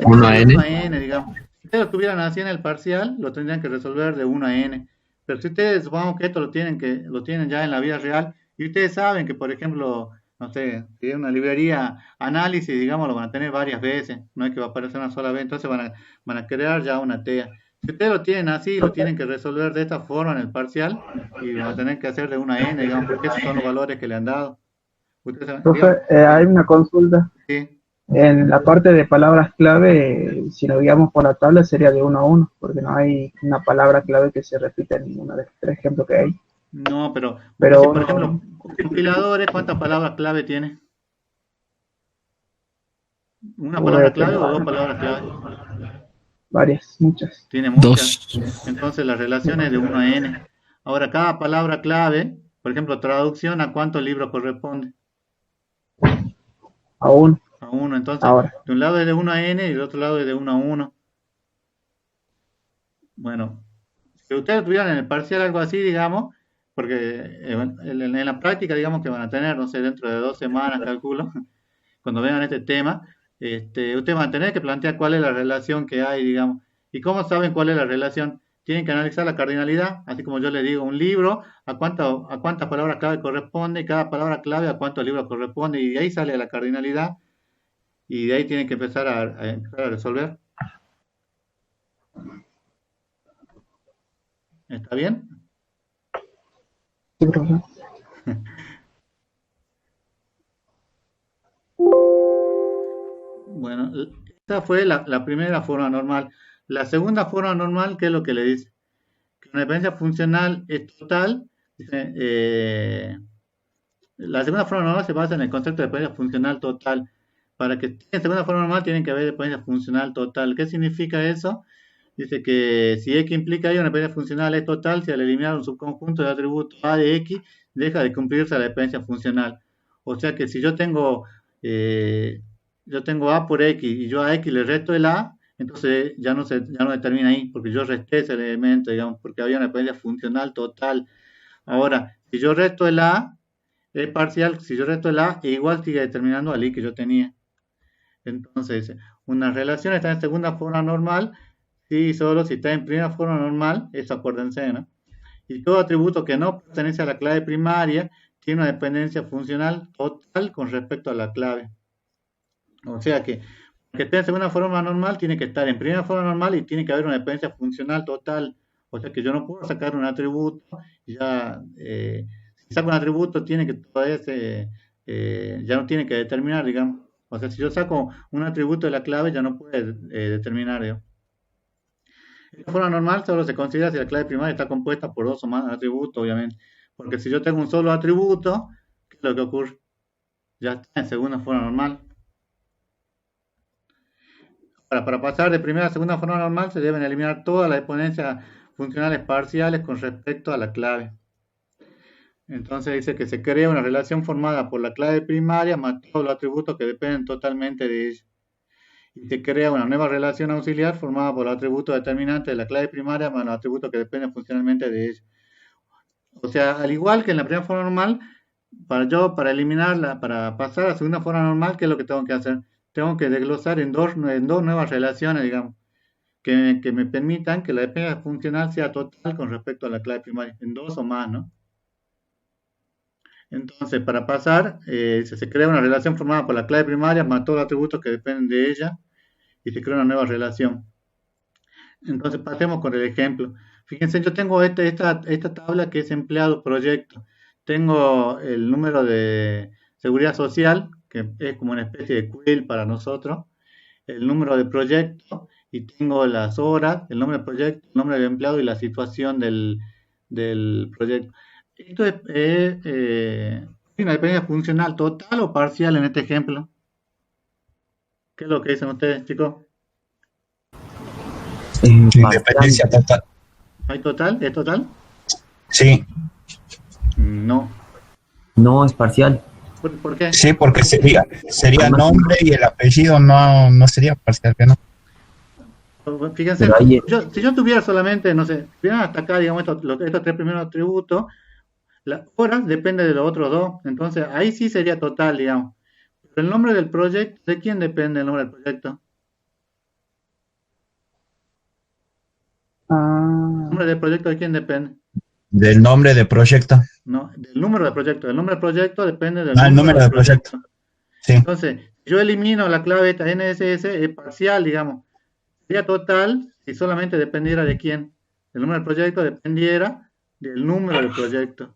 1 a De N. 1 a N, digamos. Si ustedes lo tuvieran así en el parcial, lo tendrían que resolver de 1 a N. Pero si ustedes, supongamos que esto lo tienen ya en la vida real, y ustedes saben que, por ejemplo, no sé, si es una librería análisis, digamos, lo van a tener varias veces, no es que va a aparecer una sola vez, entonces van a crear ya una TEA. Si ustedes lo tienen así, lo tienen que resolver de esta forma en el parcial, y van a tener que hacer de 1 a N, digamos, porque esos son los valores que le han dado. Ustedes saben, Profe, digamos, hay una consulta. sí. En la parte de palabras clave, si lo guiamos por la tabla, sería de 1 a 1, porque no hay una palabra clave que se repita en ninguno de los 3 ejemplos que hay. No, pero Pero si, por uno, ejemplo, compiladores, ¿cuántas palabras clave tiene? ¿Una palabra clave o dos palabras clave? varias, muchas. Tiene muchas. 2. Entonces la relación es de 1 a n. Ahora, cada palabra clave, por ejemplo, traducción, ¿a cuántos libros corresponde? A 1. A 1. Entonces, Ahora. de un lado es de 1 a n y del otro lado es de 1 a 1. Bueno, si ustedes tuvieran en el parcial algo así, digamos, porque en la práctica, digamos que van a tener, no sé, dentro de 2 semanas, calculo, cuando vean este tema, ustedes van a tener que plantear cuál es la relación que hay, digamos. ¿Y cómo saben cuál es la relación? Tienen que analizar la cardinalidad, así como yo les digo, un libro, a cuántas palabras clave corresponde, y cada palabra clave a cuántos libros corresponde, y de ahí sale la cardinalidad, y de ahí tienen que empezar a resolver. ¿Está bien? Sí, profe. Bueno, esta fue la primera forma normal. La segunda forma normal, ¿qué es lo que le dice? Que una dependencia funcional es total. Dice, la segunda forma normal se basa en el concepto de dependencia funcional total. Para que tenga segunda forma normal tienen que haber dependencia funcional total. ¿Qué significa eso? Dice que si X implica Y, una dependencia funcional es total si al eliminar un subconjunto de atributos A de X deja de cumplirse la dependencia funcional. O sea que si yo tengo A por X y yo a X le resto el A, entonces ya no determina ahí, porque yo resté ese elemento, digamos, porque había una dependencia funcional total. Ahora, si yo resto el A, es parcial, si yo resto el A, igual sigue determinando al I que yo tenía. Entonces, una relación está en segunda forma normal, sí, solo si está en primera forma normal, eso acuérdense, ¿no? Y todo atributo que no pertenece a la clave primaria tiene una dependencia funcional total con respecto a la clave. O sea que esté en segunda forma normal tiene que estar en primera forma normal y tiene que haber una dependencia funcional total. O sea que yo no puedo sacar un atributo y ya, si saco un atributo tiene que todavía ya no tiene que determinar, digamos. O sea, si yo saco un atributo de la clave ya no puede determinar, digamos. En forma normal solo se considera si la clave primaria está compuesta por dos o más atributos, obviamente. Porque si yo tengo un solo atributo, ¿qué es lo que ocurre? Ya está en segunda forma normal. Para pasar de primera a segunda forma normal se deben eliminar todas las dependencias funcionales parciales con respecto a la clave. Entonces dice que se crea una relación formada por la clave primaria más todos los atributos que dependen totalmente de ella. Y se crea una nueva relación auxiliar formada por los atributos determinantes de la clave primaria más los atributos que dependen funcionalmente de ella. O sea, al igual que en la primera forma normal, para eliminarla, para pasar a segunda forma normal, ¿qué es lo que tengo que hacer? Tengo que desglosar en dos nuevas relaciones, digamos, que me permitan que la dependencia funcional sea total con respecto a la clave primaria, en dos o más, ¿no? Entonces, para pasar, se crea una relación formada por la clave primaria más todos los atributos que dependen de ella y se crea una nueva relación. Entonces, pasemos con el ejemplo. Fíjense, yo tengo esta tabla que es empleado proyecto. Tengo el número de seguridad social, que es como una especie de quill para nosotros, el número de proyecto y tengo las horas, el nombre del proyecto, el nombre del empleado y la situación del proyecto. Esto es una dependencia funcional total o parcial en este ejemplo. ¿Qué es lo que dicen ustedes, chicos? Independencia total. ¿Hay total? ¿Es total? Sí, No. No, es parcial. ¿Por qué? sí, porque sería nombre y el apellido no sería parcial, que no. Fíjense, Pero ahí- si yo tuviera solamente, no sé, tuviera hasta acá, digamos, estos tres primeros atributos, las horas depende de los otros dos, entonces ahí sí sería total, digamos. Pero el nombre del proyecto, ¿de quién depende el nombre del proyecto? ¿El Ah, nombre del proyecto de quién depende? Del nombre de proyecto. No, del número del proyecto. El nombre del proyecto depende del El número del proyecto. Sí, Entonces, yo elimino la clave esta NSS, es parcial, digamos. Sería total si solamente dependiera de quién. El número del proyecto dependiera del número del proyecto.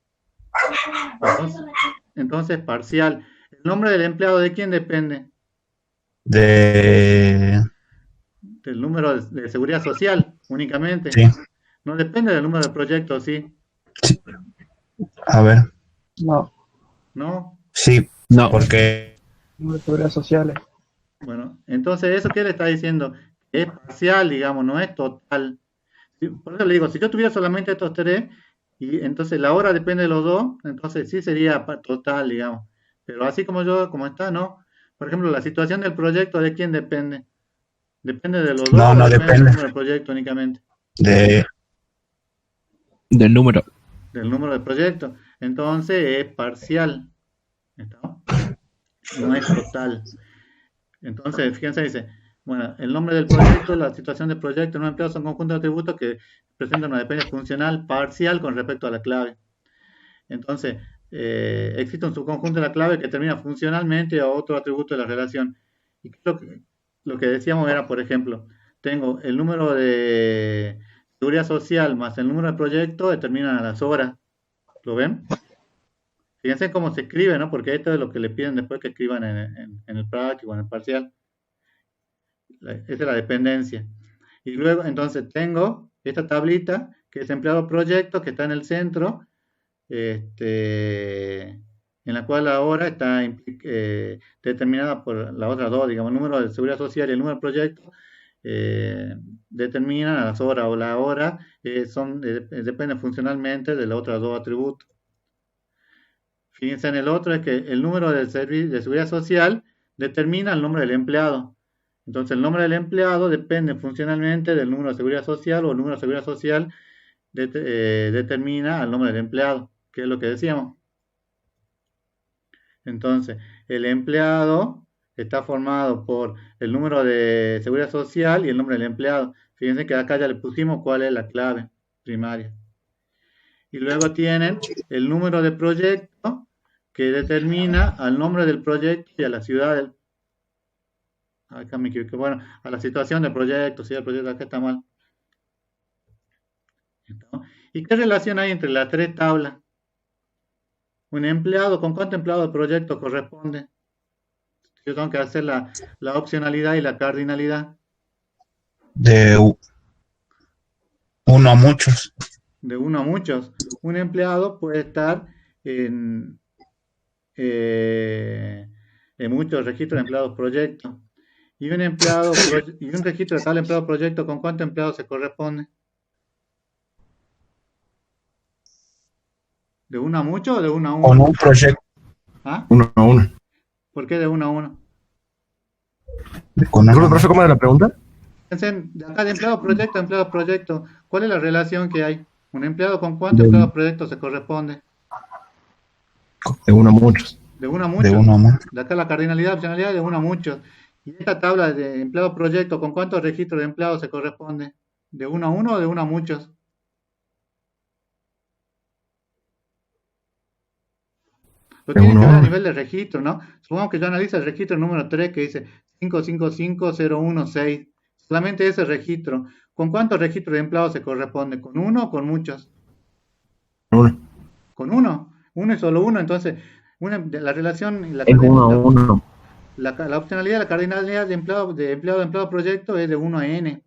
Entonces, parcial. ¿El nombre del empleado de quién depende? de... Del número de seguridad social, únicamente. Sí, No depende del número del proyecto, ¿sí? a ver. no, ¿No? Sí, No. porque de seguridad sociales. Bueno, entonces, ¿eso qué le está diciendo? Es parcial, digamos, no es total. Por eso le digo, si yo tuviera solamente estos tres, y entonces la hora depende de los dos, entonces sí sería total, digamos. Pero así como está, ¿no? Por ejemplo, la situación del proyecto, ¿de quién depende? ¿Depende de los dos No, o no depende del depende. número del proyecto únicamente? de... Del número. Del número del proyecto. Entonces es parcial. ¿Está? No es total. Entonces, fíjense, dice, bueno, el nombre del proyecto, la situación del proyecto, no empleados son conjuntos de atributos que presentan una dependencia funcional parcial con respecto a la clave. Entonces, existe un subconjunto de la clave que termina funcionalmente a otro atributo de la relación. Y lo que decíamos era, por ejemplo, tengo el número de seguridad social más el número del proyecto, determinan a las horas. ¿Lo ven? Fíjense cómo se escribe, ¿no? Porque esto es lo que le piden después que escriban en el práctico, en el parcial. Esa es la dependencia. Y luego, entonces, tengo esta tablita, que es empleado proyecto, que está en el centro, en la cual la hora está determinada por las otras dos, digamos, el número de seguridad social y el número de proyecto, determinan a las horas, o la hora depende funcionalmente de los otros dos atributos. Fíjense en el otro, es que el número de seguridad social determina el nombre del empleado. Entonces el nombre del empleado depende funcionalmente del número de seguridad social, o el número de seguridad social determina al nombre del empleado, que es lo que decíamos. Entonces, el empleado está formado por el número de seguridad social y el nombre del empleado. Fíjense que acá ya le pusimos cuál es la clave primaria. Y luego tienen el número de proyecto, que determina al nombre del proyecto y a la ciudad acá me equivoqué, bueno, a la situación del proyecto, si el proyecto acá está mal. ¿Y qué relación hay entre las tres tablas? Un empleado, ¿con cuánto empleado de proyecto corresponde? Yo tengo que hacer la opcionalidad y la cardinalidad. de uno a muchos. De uno a muchos. Un empleado puede estar en muchos registros de empleados proyecto. Y un registro de tal empleado proyecto, ¿con cuántos empleados se corresponde? ¿De uno a mucho o de uno a uno? Con un proyecto. ¿Ah? Uno a uno. ¿Por qué de uno a uno? Con Disculpe, profe, ¿cómo era la pregunta? Fíjense, de acá de empleado proyecto, ¿cuál es la relación que hay? ¿Un empleado con cuántos empleados proyecto se corresponde? De uno a muchos. De uno a muchos. de uno a muchos. De acá la cardinalidad, opcionalidad de uno a muchos. Y esta tabla de empleado proyecto, ¿con cuántos registros de empleados se corresponde? ¿De uno a uno o de uno a muchos? Lo De tienen uno que a ver a uno. nivel de registro, ¿no? Supongamos que yo analizo el registro número 3 que dice 555016. Solamente ese registro. ¿Con cuántos registros de empleados se corresponde? ¿Con uno o con muchos? Uno. Con uno. Uno y solo uno. Entonces, la relación y Es uno a uno. la opcionalidad, la cardinalidad de empleado proyecto es de 1 a n.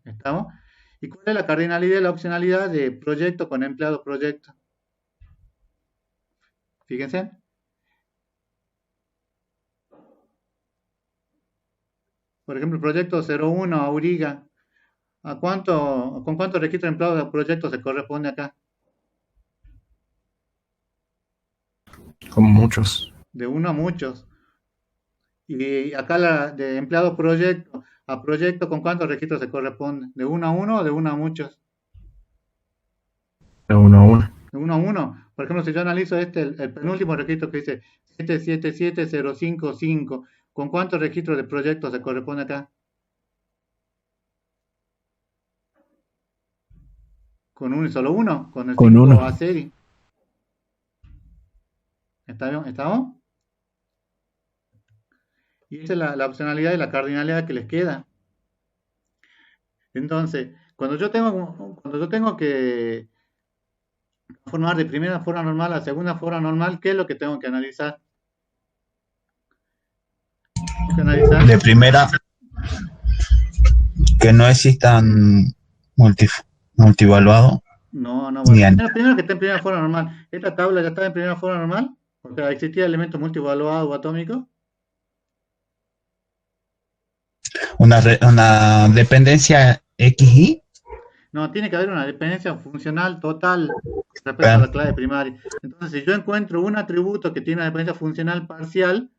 ¿Estamos? ¿Y cuál es la cardinalidad y la opcionalidad de proyecto con empleado proyecto? Fíjense. Por ejemplo, el proyecto 01 Auriga. ¿Con cuántos registros de empleados de proyecto se corresponde acá? Con muchos. De uno a muchos. Y acá de empleado proyecto a proyecto, ¿con cuántos registros se corresponde? ¿De uno a uno o de uno a muchos? De uno a uno. De uno a uno. Por ejemplo, si yo analizo el penúltimo registro que dice 777055, ¿con cuántos registros de proyecto se corresponde acá? Con uno y solo uno, con el Con 5 uno. a serie. ¿Está bien? ¿Estamos? Y esa es la opcionalidad y la cardinalidad que les queda. Entonces, cuando yo tengo que formar de primera forma normal a segunda forma normal, ¿qué es lo que tengo que analizar? Tengo que analizar De primera, que no existan multivaluados. No, Ni bueno. an- Primero que esté en primera forma normal. ¿Esta tabla ya estaba en primera forma normal? O sea, ¿existía elementos multivaluados o atómicos? una dependencia XY. No, tiene que haber una dependencia funcional total respecto a la clave primaria. Entonces, si yo encuentro un atributo que tiene una dependencia funcional parcial,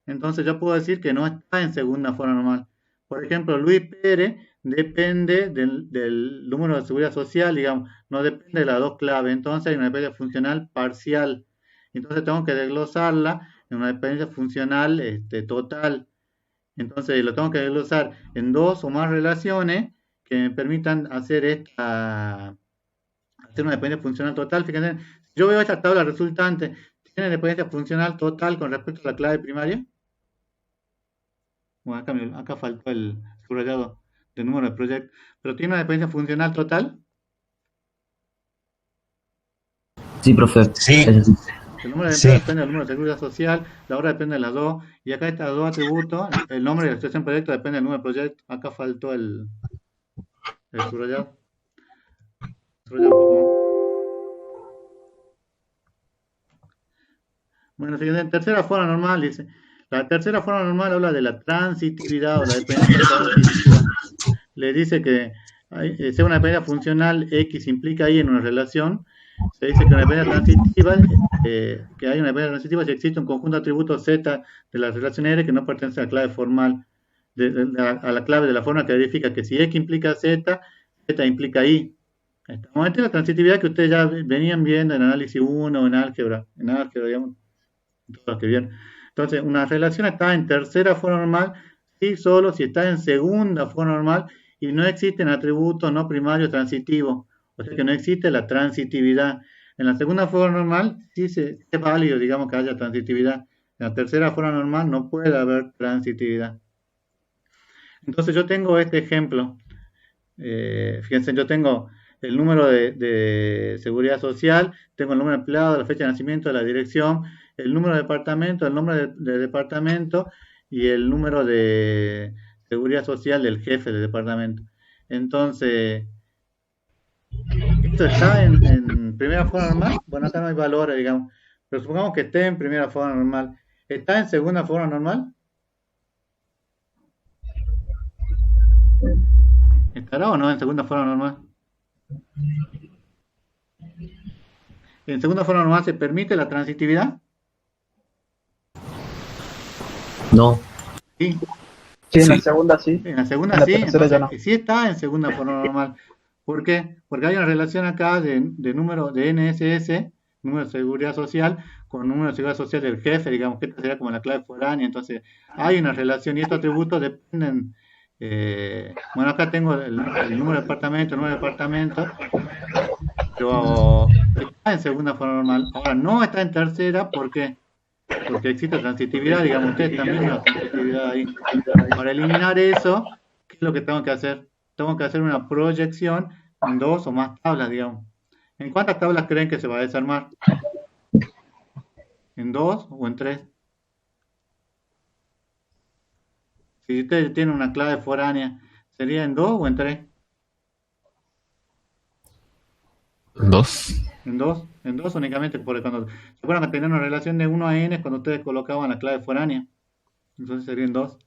entonces yo puedo decir que no está en segunda forma normal. Por ejemplo, Luis Pérez depende del número de seguridad social, digamos, no depende de las dos claves. Entonces hay una dependencia funcional parcial. Entonces tengo que desglosarla en una dependencia funcional total. Entonces lo tengo que desglosar en dos o más relaciones que me permitan hacer una dependencia funcional total. Fíjense, si yo veo esta tabla resultante, ¿tiene dependencia funcional total con respecto a la clave primaria? Bueno, acá faltó el subrayado del número de proyectos, pero ¿tiene una dependencia funcional total? Sí, profe. Sí. Es así. El número de Sí. empleados depende del número de seguridad social, la hora depende de las dos, y acá estos dos atributos, el nombre y la expresión proyecto depende del número de proyecto. Acá faltó el subrayado. Subrayado un poco más. Bueno, fíjense, en tercera forma normal dice, la tercera forma normal habla de la transitividad o la dependencia transitiva. Le dice que sea una dependencia funcional X implica ahí en una relación. Se dice que una dependencia transitiva, que hay una dependencia transitiva si existe un conjunto de atributos Z de la relación R que no pertenece a la clave formal, a la clave de la forma que verifica que si X implica Z, Z implica Y. Esta es la transitividad que ustedes ya venían viendo en análisis 1 o en álgebra, digamos, todos los que vieron. Entonces, una relación está en tercera forma normal, sí, solo si está en segunda forma normal y no existen atributos no primarios transitivos. O sea que no existe la transitividad. En la segunda forma normal sí es válido, digamos, que haya transitividad. En la tercera forma normal no puede haber transitividad. Entonces yo tengo este ejemplo. Fíjense, yo tengo el número de seguridad social, tengo el número de empleado, la fecha de nacimiento, la dirección, el número de departamento, el nombre de departamento y el número de seguridad social del jefe del departamento. Entonces, ¿esto está en primera forma normal? Bueno, acá no hay valores, digamos, pero supongamos que esté en primera forma normal. ¿Está en segunda forma normal? ¿Estará o no en segunda forma normal? ¿En segunda forma normal se permite la transitividad? No. Sí. Sí, en la Sí. segunda sí. En la segunda En la sí, tercera ya entonces sí está en segunda forma normal. ¿Por qué? Porque hay una relación acá de número de NSS, número de seguridad social, con número de seguridad social del jefe, digamos que esta sería como la clave foránea. Entonces hay una relación y estos atributos dependen. Bueno, acá tengo el número de departamento, el número de departamento, pero está en segunda forma normal. Ahora no está en tercera, ¿por qué? Porque existe transitividad, digamos, ustedes también una transitividad ahí. Para eliminar eso, ¿qué es lo que tengo que hacer? Tengo que hacer una proyección en dos o más tablas, digamos. ¿En cuántas tablas creen que se va a desarmar? ¿En dos o en tres? Si ustedes tienen una clave foránea, ¿sería en dos o en tres? 2. En dos únicamente, porque cuando se acuerdan que tenían una relación de 1 a n cuando ustedes colocaban la clave foránea, entonces serían 2.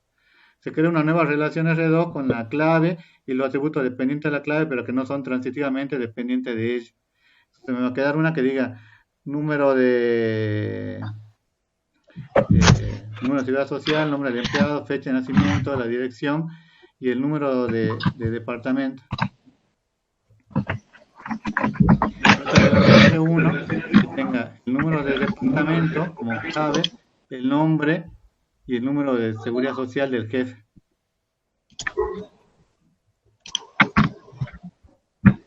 Se crea una nueva relación R2 con la clave y los atributos dependientes de la clave, pero que no son transitivamente dependientes de ella. Entonces me va a quedar una que diga número de seguridad social, nombre del empleado, fecha de nacimiento, la dirección y el número de departamento. Uno que tenga el número de departamento como clave, el nombre y el número de seguridad social del jefe.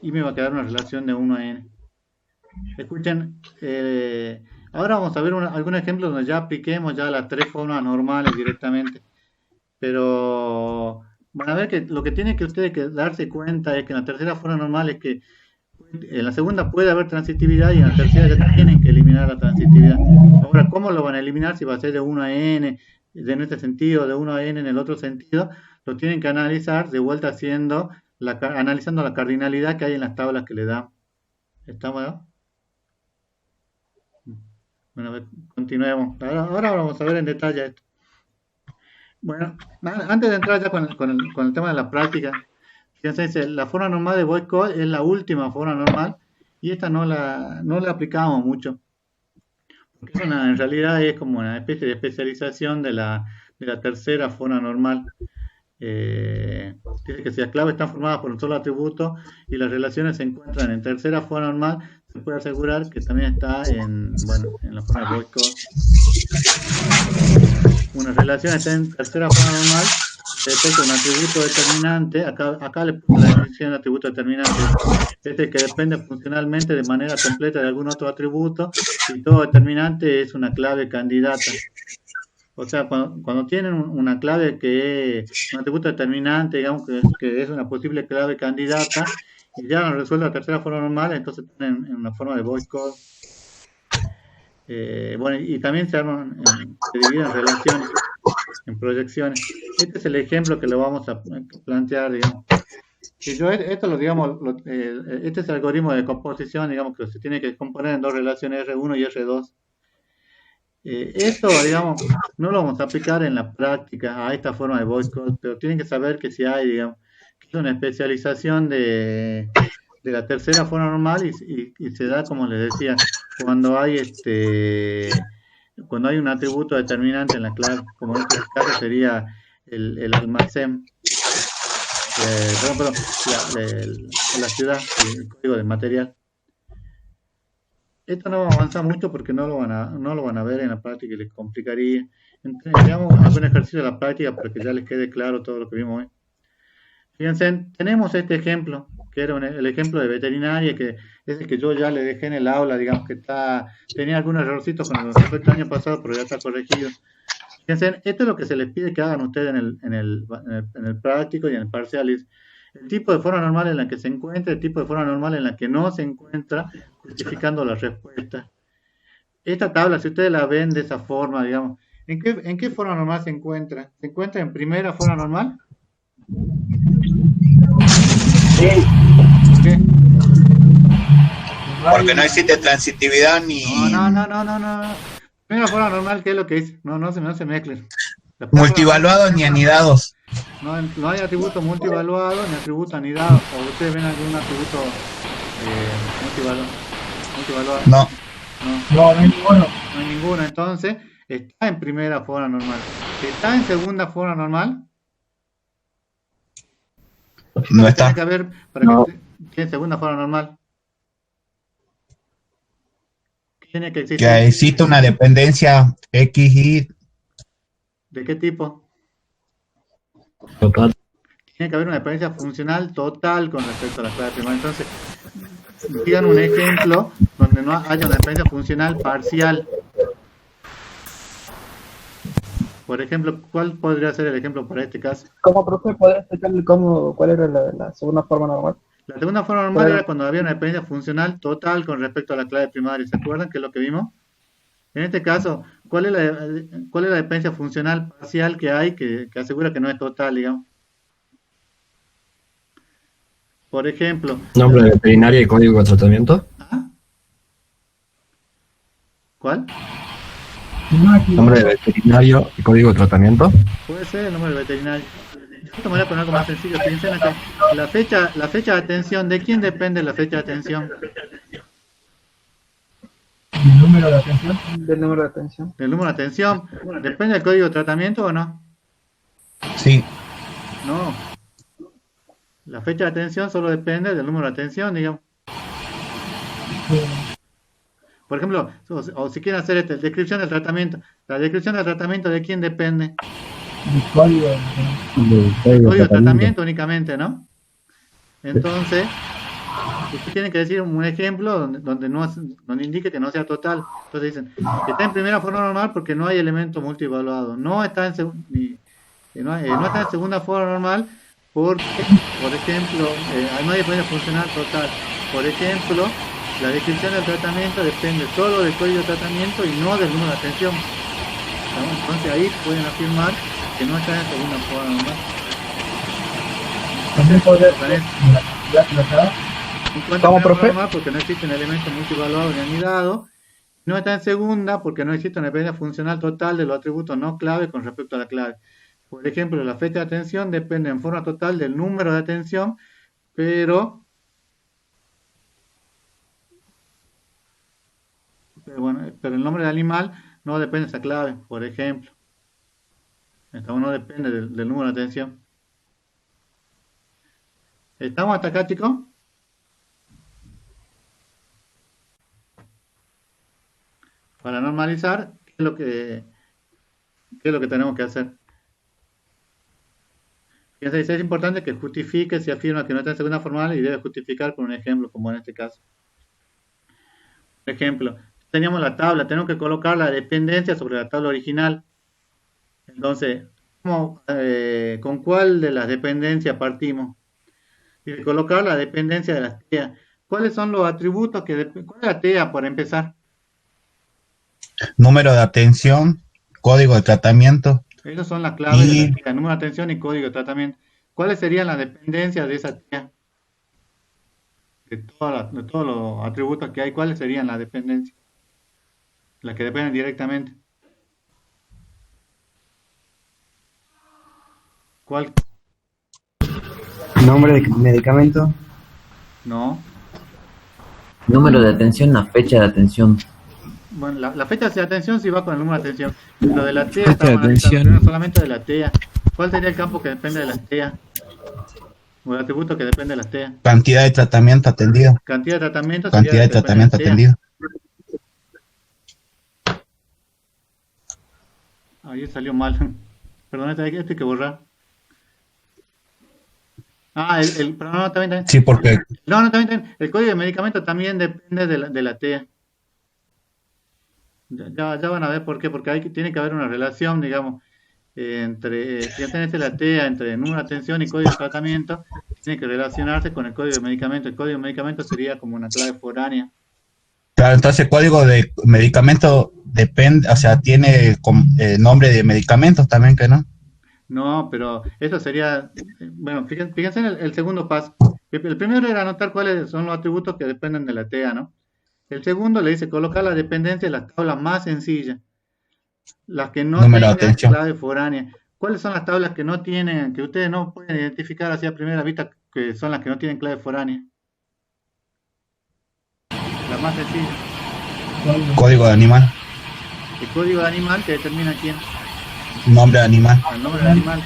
Y me va a quedar una relación de 1 a n. Escuchen, ahora vamos a ver algún ejemplo donde ya apliquemos ya las 3 formas normales directamente. Pero van a ver que lo que tienen que ustedes que darse cuenta es que en la tercera forma normal es que en la segunda puede haber transitividad y en la tercera ya tienen que eliminar la transitividad. Ahora, ¿cómo lo van a eliminar? Si va a ser de 1 a n en este sentido, de 1 a n en el otro sentido, lo tienen que analizar de vuelta analizando la cardinalidad que hay en las tablas que le dan. ¿Estamos? Bueno, a ver, continuemos. Ahora vamos a ver en detalle esto. Bueno, antes de entrar ya con el tema de la práctica, fíjense, la forma normal de voice code es la última forma normal y esta no la aplicamos mucho. Porque en realidad es como una especie de especialización de la tercera forma normal. Dice que si las claves están formadas por un solo atributo y las relaciones se encuentran en tercera forma normal, se puede asegurar que también está en la forma de voice code. Una relación está en tercera forma normal, se detecta un atributo determinante. Acá le pongo la definición de atributo determinante. Es el que depende funcionalmente de manera completa de algún otro atributo y todo determinante es una clave candidata. O sea, cuando tienen una clave que es un atributo determinante, digamos que es una posible clave candidata, y ya resuelve la tercera forma normal, entonces están en una forma de voice code. Bueno, y también se dividen en relaciones, en proyecciones. Este es el ejemplo que lo vamos a plantear, digamos. Si yo esto este es el algoritmo de composición, digamos, que se tiene que componer en dos relaciones R1 y R2. Esto, digamos, no lo vamos a aplicar en la práctica a esta forma de voice code, pero tienen que saber que si hay, digamos, que es una especialización de la tercera forma normal y se da, como les decía, cuando hay un atributo determinante en la clave, como en este caso sería el almacén, la ciudad, el código del material. Esto no va a avanzar mucho porque no lo van a ver en la práctica y les complicaría. Entonces, digamos, algún ejercicio de la práctica para que ya les quede claro todo lo que vimos hoy. Fíjense, tenemos este ejemplo, que era el ejemplo de veterinaria, que es el que yo ya le dejé en el aula, digamos que tenía algunos errorcitos con el respecto al año pasado, pero ya está corregido. Fíjense, esto es lo que se les pide que hagan ustedes en el práctico y en el parcial. Es el tipo de forma normal en la que se encuentra, el tipo de forma normal en la que no se encuentra, justificando la respuesta. Esta tabla, si ustedes la ven de esa forma, digamos, ¿en qué forma normal se encuentra? ¿Se encuentra en primera forma normal? Sí. ¿Por qué? Porque no existe transitividad ni... No. Primera forma normal, ¿qué es lo que dice? No se mezclen. multivaluados ni anidados. No hay atributo multivaluado ni atributo anidado. ¿O ustedes ven algún atributo multivaluado? No hay ninguno. No hay ninguno, entonces está en primera forma normal. ¿Está en segunda forma normal? No está. Tiene que haber para que esté en segunda forma normal. Tiene que existir. Que existe una dependencia X, Y. ¿De qué tipo? Total. Tiene que haber una dependencia funcional total con respecto a la clave primaria. Entonces, digan un ejemplo donde no haya una dependencia funcional parcial. Por ejemplo, ¿cuál podría ser el ejemplo para este caso? ¿Cómo, profe, podría explicarle cuál era la segunda forma normal? La segunda forma normal era cuando había una dependencia funcional total con respecto a la clave primaria. ¿Se acuerdan qué es lo que vimos? En este caso, ¿cuál es la dependencia funcional parcial que hay que asegura que no es total, digamos? Por ejemplo... Nombre de veterinaria y código de tratamiento. ¿Cuál? Nombre de veterinario y código de tratamiento. Puede ser el número del veterinario. Yo me voy a poner algo más sencillo. Piensen acá. La fecha de atención, ¿de quién depende la fecha de atención? ¿Del número de atención? Del número de atención. ¿Del número de atención? ¿Depende del código de tratamiento o no? Sí, No. La fecha de atención solo depende del número de atención, digamos. Por ejemplo, o si quieren hacer descripción del tratamiento. ¿La descripción del tratamiento de quién depende? El código. El código de tratamiento únicamente, ¿no? Entonces, ustedes tienen que decir un ejemplo donde indique que no sea total. Entonces dicen que está en primera forma normal porque no hay elemento multievaluado. No está en no está en segunda forma normal porque, por ejemplo, no hay disponible funcional total. Por ejemplo, la descripción del tratamiento depende solo del código de tratamiento y no del número de atención. ¿No? Entonces ahí pueden afirmar que no está en segunda forma normal. También puede ¿Cómo, profe? Normal porque no existe un elemento multievaluado ni anidado. No está en segunda porque no existe una dependencia funcional total de los atributos no clave con respecto a la clave. Por ejemplo, la fecha de atención depende en forma total del número de atención, pero el nombre del animal no depende de esa clave, por ejemplo. Entonces no depende del número de atención. ¿Estamos hasta acá, chicos? Para normalizar, ¿qué es lo que tenemos que hacer? Fíjense, es importante que justifique si afirma que no está en segunda formal y debe justificar con un ejemplo, como en este caso. Por ejemplo, teníamos la tabla, tenemos que colocar la dependencia sobre la tabla original. Entonces, ¿con cuál de las dependencias partimos? Y colocar la dependencia de las TEA. ¿Cuáles son los atributos cuál es la TEA para empezar? número de atención, código de tratamiento. Esas son las claves de la TEA, número de atención y código de tratamiento. ¿Cuáles serían las dependencias de esa TEA? De todos los atributos que hay, ¿cuáles serían las dependencias? Las que dependen directamente. ¿Cuál? Nombre de medicamento. No. Número de atención, la fecha de atención. Bueno, la fecha de atención sí va con el número de atención. Lo de la TEA Fecha de estamos analizando solamente de la TEA. ¿Cuál sería el campo que depende de las TEA? O el atributo que depende de las TEA. Cantidad de tratamiento atendido. Cantidad de tratamiento. Cantidad de tratamiento atendido. Ahí salió mal. Perdón, esto hay que borrar. Pero no, también. Sí, porque... No, también. El código de medicamento también depende de la TEA. Ya van a ver por qué, porque tiene que haber una relación, digamos, entre, si tenés la TEA, entre número de atención y código de tratamiento, tiene que relacionarse con el código de medicamento. El código de medicamento sería como una clave foránea. Claro, entonces el código de medicamento depende, o sea, tiene nombre de medicamentos también, ¿que no? No, pero eso sería, bueno, fíjense en el segundo paso. El primero era anotar cuáles son los atributos que dependen de la TEA, ¿no? El segundo le dice colocar la dependencia de las tablas más sencillas, las que no tengan clave foránea. ¿Cuáles son las tablas que no tienen, que ustedes no pueden identificar así a primera vista, que son las que no tienen clave foránea? Las más sencillas. Código de animal. El código de animal que determina quién. Nombre de animal. El nombre de animal.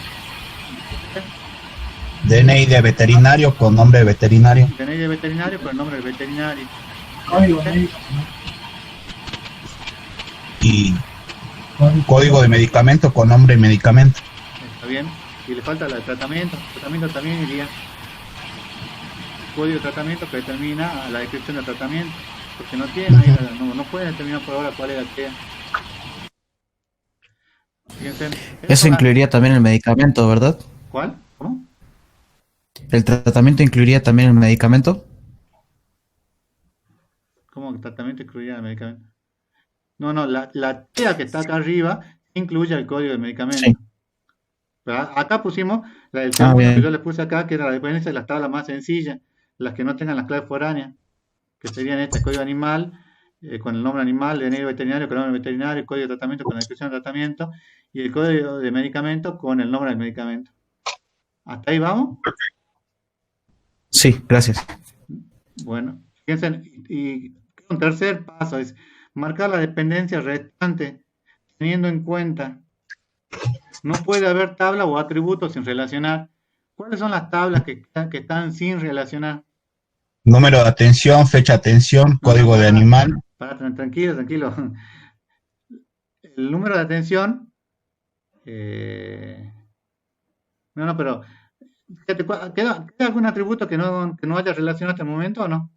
DNI de veterinario con nombre de veterinario. DNI de veterinario con el nombre del veterinario. Y código de medicamento con nombre de medicamento. Está bien. Y le falta la de tratamiento. El tratamiento también iría. Código de tratamiento que determina la descripción del tratamiento. Porque no tiene, no pueden determinar por ahora cuál es la TEA. Fíjense, Eso incluiría también el medicamento, ¿verdad? ¿Cuál? ¿Cómo? ¿El tratamiento incluiría también el medicamento? ¿Cómo que tratamiento incluiría el medicamento? No, la TEA que está acá arriba incluye el código de medicamento. Sí. Acá pusimos el segundo que yo le puse acá, que era la dependencia de las tablas más sencillas, las que no tengan las claves foráneas, que serían este código animal, con el nombre animal, DNI veterinario con el nombre veterinario, el código de tratamiento con la descripción de tratamiento y el código de medicamento con el nombre del medicamento. ¿Hasta ahí vamos? Sí, gracias. Bueno, fíjense, y un tercer paso es marcar la dependencia restante teniendo en cuenta no puede haber tabla o atributos sin relacionar. ¿Cuáles son las tablas que están sin relacionar? Número de atención, fecha de atención, código de animal. Tranquilo. El número de atención. Pero fíjate, ¿queda algún atributo que no haya relacionado hasta el momento o no?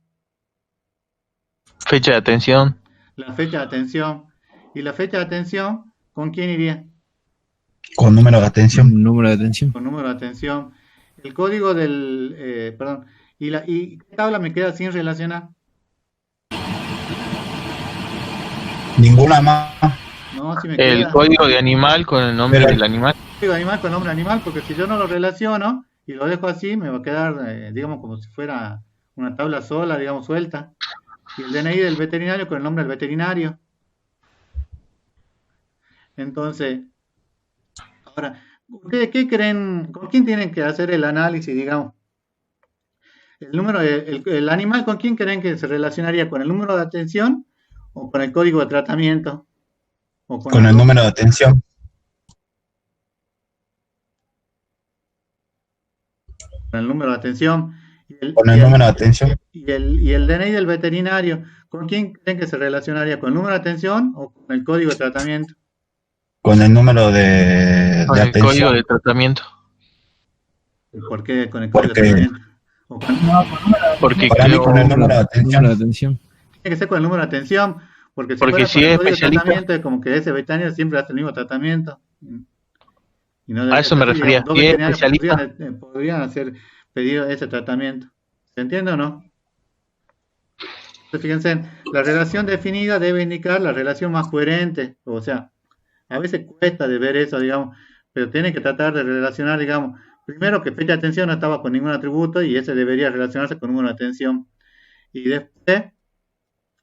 Fecha de atención. La fecha de atención. ¿Y la fecha de atención con quién iría? Con número de atención. Número de atención. Con número de atención. El código del... perdón. ¿Y qué tabla me queda sin relacionar? Ninguna más. No, si me El queda. código de animal con el nombre del animal. Código de animal con el nombre animal, porque si yo no lo relaciono y lo dejo así, me va a quedar, digamos, como si fuera una tabla sola, digamos, suelta. Y el DNI del veterinario con el nombre del veterinario. Entonces, ahora, ¿ustedes qué creen? ¿Con quién tienen que hacer el análisis, digamos? El animal, ¿con quién creen que se relacionaría? ¿Con el número de atención o con el código de tratamiento? ¿O Con el número de atención. Con el número de atención. Con el número de atención. Y el DNI del veterinario, ¿con quién creen que se relacionaría? ¿Con el número de atención o con el código de tratamiento? Con el número de Con el atención. código de tratamiento. ¿Por qué con el código de tratamiento? Porque para mí con el número de atención. Tiene que ser con el número de atención, porque Porque si fuera es con el código de especialista- tratamiento es como que ese veterinario siempre hace el mismo tratamiento. Y no A eso me refería. dos Si es veterinarios especialista- podrían hacer pedido ese tratamiento. ¿Se entiende o no? Entonces, fíjense, la relación definida debe indicar la relación más coherente. O sea, a veces cuesta de ver eso, digamos, pero tiene que tratar de relacionar, digamos, primero que fecha de atención no estaba con ningún atributo y ese debería relacionarse con número de atención. Y después,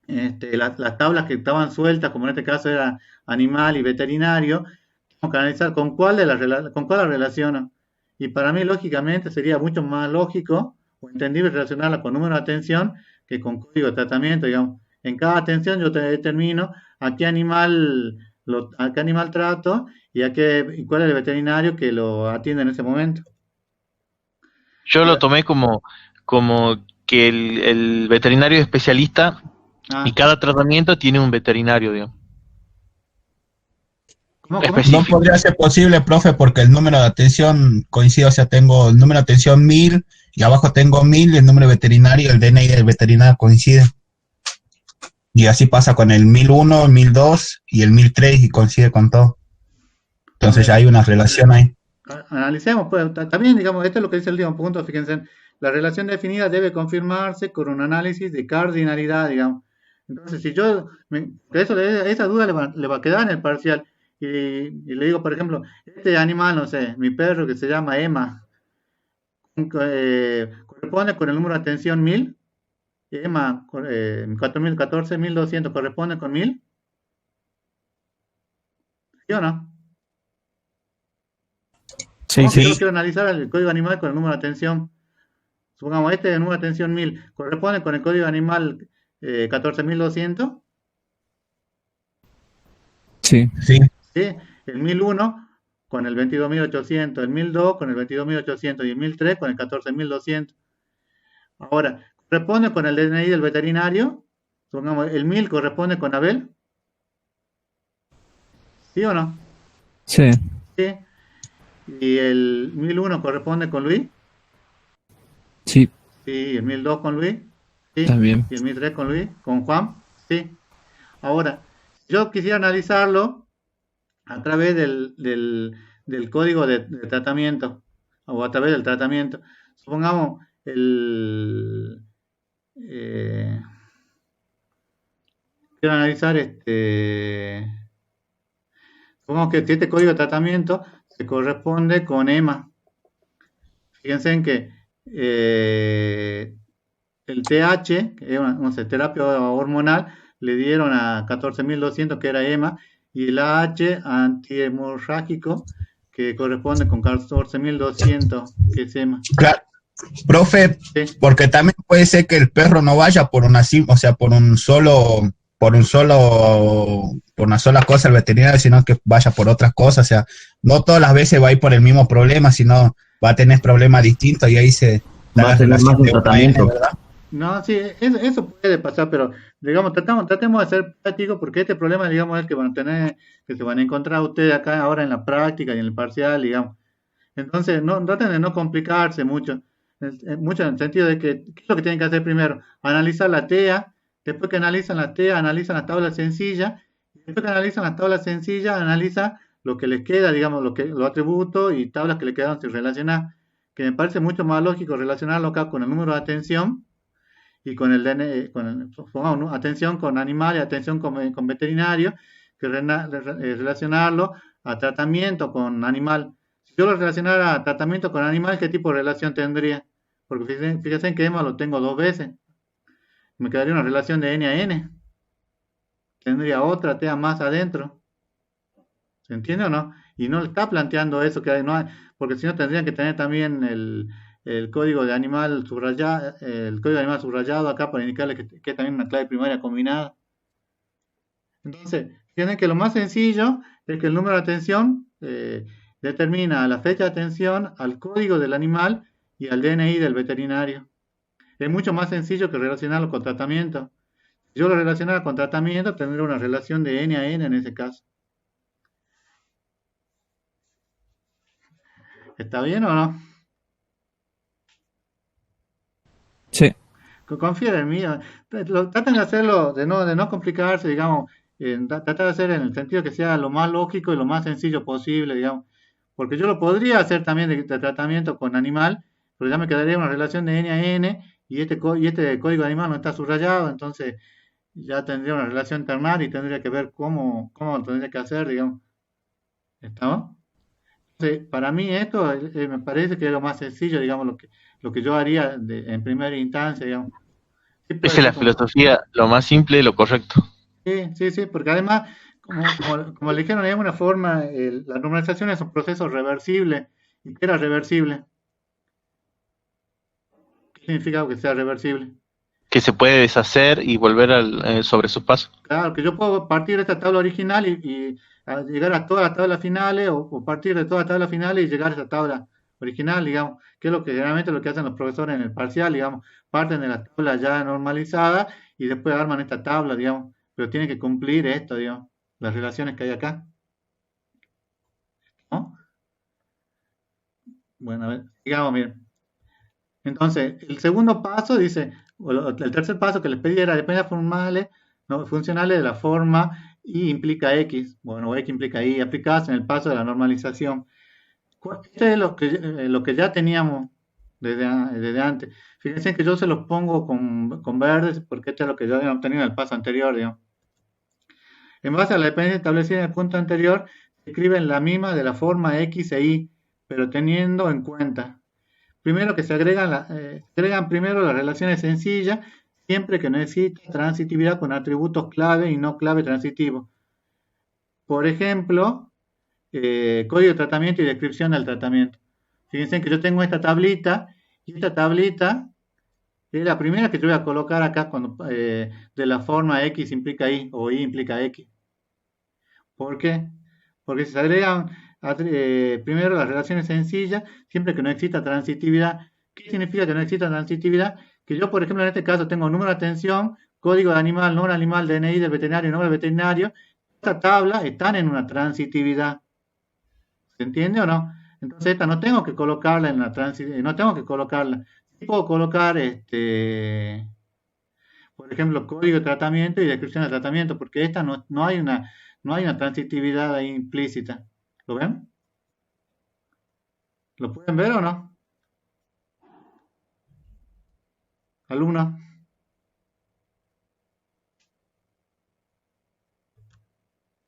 las tablas que estaban sueltas, como en este caso era animal y veterinario, tenemos que analizar con cuál la relaciono. Y para mí, lógicamente, sería mucho más lógico o entendible relacionarla con número de atención que con código de tratamiento, digamos. En cada atención yo te determino a qué animal trato y cuál es el veterinario que lo atiende en ese momento. Yo lo tomé como que el veterinario es especialista y cada tratamiento tiene un veterinario, digamos. ¿Cómo? No podría ser posible, profe, porque el número de atención coincide, o sea, tengo el número de atención 1000 y abajo tengo 1000 y el número veterinario, el DNI del veterinario coincide. Y así pasa con el 1001, el 1002 y el 1003 y coincide con todo. Entonces ya hay una relación ahí. Analicemos, pues, también, digamos, esto es lo que dice el último punto, fíjense, la relación definida debe confirmarse con un análisis de cardinalidad, digamos. Entonces, si esa duda le va a quedar en el parcial, y le digo, por ejemplo, este animal, no sé, mi perro que se llama Emma, corresponde con el número de atención 1000, Emma, 4014, 1200, corresponde con 1000, ¿sí o no? Sí, ¿Cómo que sí. yo quiero analizar el código animal con el número de atención? Supongamos, número de atención 1000 corresponde con el código animal 14200. Sí. Sí. ¿Sí? El 1001 con el 22800, el 1002 con el 22800 y el 1003 con el 14200. Ahora, ¿corresponde con el DNI del veterinario? Supongamos, el 1000 corresponde con Abel. ¿Sí o no? Sí. ¿Sí? ¿Y el 1001 corresponde con Luis? Sí. Sí, el 1002 con Luis. Sí. También. Y el 1003 con Luis, con Juan. Sí. Ahora, yo quisiera analizarlo a través del código de tratamiento o a través del tratamiento. Supongamos quiero analizar supongamos que este código de tratamiento se corresponde con EMA. Fíjense en que el TH, que es una terapia hormonal, le dieron a 14.200 que era EMA, y el AH antihemorrágico que corresponde con 14.200 que es EMA. Claro, profe, Sí. porque también puede ser que el perro no vaya por o sea, por una sola cosa al veterinario, sino que vaya por otras cosas. O sea, no todas las veces va a ir por el mismo problema, sino va a tener problemas distintos y ahí se da Va la a tener relación más un de una tratamiento. N, ¿verdad? No, sí, eso puede pasar, pero digamos, tratemos de ser prácticos porque este problema, digamos, es que van a tener, que se van a encontrar ustedes acá ahora en la práctica y en el parcial, digamos. Entonces, no traten de no complicarse mucho, mucho en el sentido de que, ¿qué es lo que tienen que hacer primero? Analizar la TEA, después que analizan la TEA, analizan las tablas sencillas, y después que analizan las tablas sencillas, analizan lo que les queda, digamos, los atributos y tablas que le quedan sin relacionar, que me parece mucho más lógico relacionarlo acá con el número de atención y con el DN, pongamos, ¿no? Atención con animal y atención con veterinario, que relacionarlo a tratamiento con animal. Si yo lo relacionara a tratamiento con animal, ¿qué tipo de relación tendría? Porque fíjense que EMA lo tengo 2 veces. Me quedaría una relación de N a N. Tendría otra TEA más adentro. ¿Se entiende o no? Y no le está planteando eso, no hay, porque si no tendrían que tener también el código de animal subrayado acá para indicarle que es también una clave primaria combinada. Entonces, fíjense que lo más sencillo es que el número de atención determina la fecha de atención, al código del animal y al DNI del veterinario. Es mucho más sencillo que relacionarlo con tratamiento. Si yo lo relacionara con tratamiento, tendría una relación de N a N en ese caso. ¿Está bien o no? Sí. Confíen en mí. Traten de hacerlo, de no complicarse, digamos. Tratar de hacer en el sentido que sea lo más lógico y lo más sencillo posible, digamos. Porque yo lo podría hacer también de tratamiento con animal, pero ya me quedaría una relación de N a N y este código de animal no está subrayado, entonces ya tendría una relación termal y tendría que ver cómo lo tendría que hacer, digamos. ¿Estamos? Entonces, para mí esto me parece que es lo más sencillo, digamos, lo que yo haría en primera instancia, digamos. Sí puede Esa es la ser como- filosofía, lo más simple, lo correcto. Sí, porque además, como le dijeron, hay una forma, la normalización es un proceso reversible. ¿Y qué era reversible? ¿Qué significa que sea reversible? Que se puede deshacer y volver sobre sus pasos. Claro, que yo puedo partir de esta tabla original y llegar a todas las tablas finales o partir de todas las tablas finales y llegar a esta tabla original, digamos, que es lo que generalmente lo que hacen los profesores en el parcial, digamos, parten de la tabla ya normalizada y después arman esta tabla, digamos, pero tienen que cumplir esto, digamos, las relaciones que hay acá, ¿no? Bueno, a ver, digamos, miren. Entonces, el segundo paso dice, el tercer paso que les pedí era dependencias formales, no, funcionales de la forma y implica X, bueno, X implica Y, aplicadas en el paso de la normalización. Este es lo que ya teníamos desde antes. Fíjense que yo se los pongo con verdes porque este es lo que ya habían obtenido en el paso anterior, digamos. En base a la dependencia establecida en el punto anterior, se escriben la misma de la forma X e Y, pero teniendo en cuenta primero que se agregan primero las relaciones sencillas, siempre que no exista transitividad con atributos clave y no clave transitivo. Por ejemplo, código de tratamiento y descripción del tratamiento. Fíjense que yo tengo esta tablita, y esta tablita es la primera que yo voy a colocar acá de la forma X implica Y o Y implica X. ¿Por qué? Porque se agregan primero las relaciones sencillas, siempre que no exista transitividad. ¿Qué significa que no exista transitividad? Que yo, por ejemplo, en este caso tengo número de atención, código de animal, nombre animal, DNI del veterinario, nombre del veterinario. Esta tabla están en una transitividad. ¿Se entiende o no? Entonces esta no tengo que colocarla en la transitividad, no tengo que colocarla. Sí puedo colocar, por ejemplo, código de tratamiento y descripción del tratamiento, porque esta no hay una transitividad ahí implícita. ¿Lo ven? ¿Lo pueden ver o no? Alumno.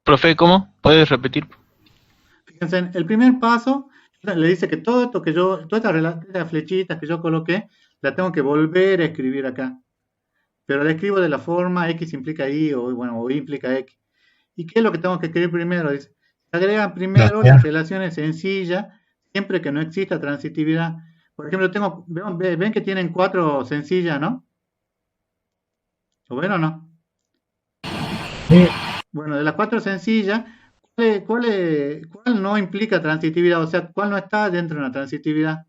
Profe, ¿cómo? ¿Puedes repetir? Fíjense, el primer paso le dice que todo esto que todas estas flechitas que yo coloqué, la tengo que volver a escribir acá. pero la escribo de la forma X implica Y o, bueno, o Y implica X. ¿Y qué es lo que tengo que escribir primero? Dice, se agregan primero las relaciones sencillas siempre que no exista transitividad. Por ejemplo, ven que tienen 4 sencillas, ¿no? ¿O ven o no? Sí. Bueno, de las 4 sencillas, ¿cuál no implica transitividad? O sea, ¿cuál no está dentro de una transitividad?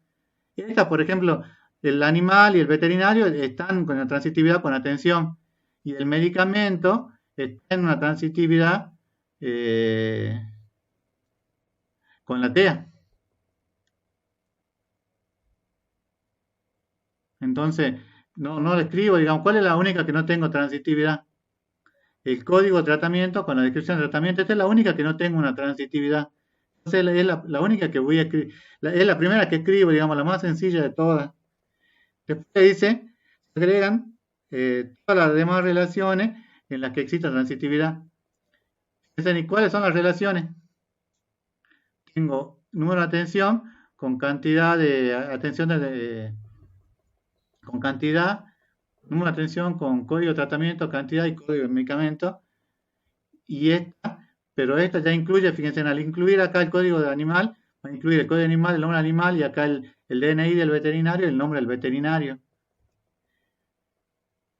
Esta, por ejemplo, el animal y el veterinario están con la transitividad con atención, y el medicamento está en una transitividad con la TEA. Entonces, no lo escribo, digamos, ¿cuál es la única que no tengo transitividad? El código de tratamiento con la descripción de tratamiento. Esta es la única que no tengo una transitividad. Entonces, es la única que voy a escribir. Es la primera que escribo, digamos, la más sencilla de todas. Después dice, se agregan todas las demás relaciones en las que exista transitividad. ¿Y cuáles son las relaciones? Tengo número de atención con cantidad de atención con cantidad, número de atención con código de tratamiento, cantidad y código de medicamento. Y pero esta ya incluye, fíjense, al incluir acá el código de animal, va a incluir el código de animal, el nombre del animal y acá el DNI del veterinario y el nombre del veterinario.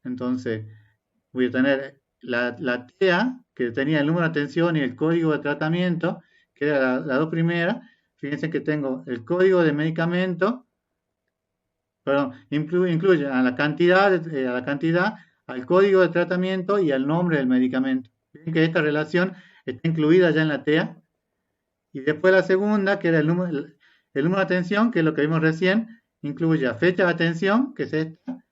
Entonces, voy a tener la TEA, que tenía el número de atención y el código de tratamiento, que era las 2 primeras. Fíjense que tengo el código de medicamento, perdón, incluye a la cantidad, al código de tratamiento y al nombre del medicamento. Ven que esta relación está incluida ya en la TEA. Y después la segunda, que era el número de atención, que es lo que vimos recién, incluye a fecha de atención, que es esta,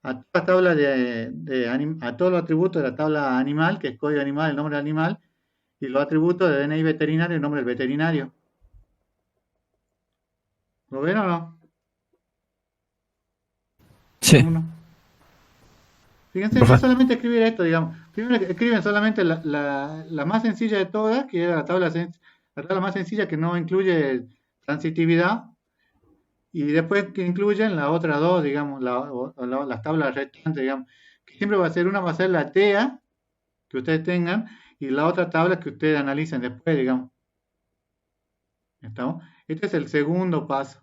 a toda la tabla a todos los atributos de la tabla animal, que es código animal, el nombre del animal, y los atributos de DNI veterinario, el nombre del veterinario. ¿Lo ven o no? Sí. Fíjense, no solamente escribir esto, digamos. Primero escriben solamente la más sencilla de todas, que era la tabla más sencilla que no incluye transitividad, y después que incluyen las otras dos, digamos, las tablas restantes, digamos, que siempre va a ser la TEA que ustedes tengan, y la otra tabla que ustedes analicen después, digamos. ¿Estamos? Este es el segundo paso.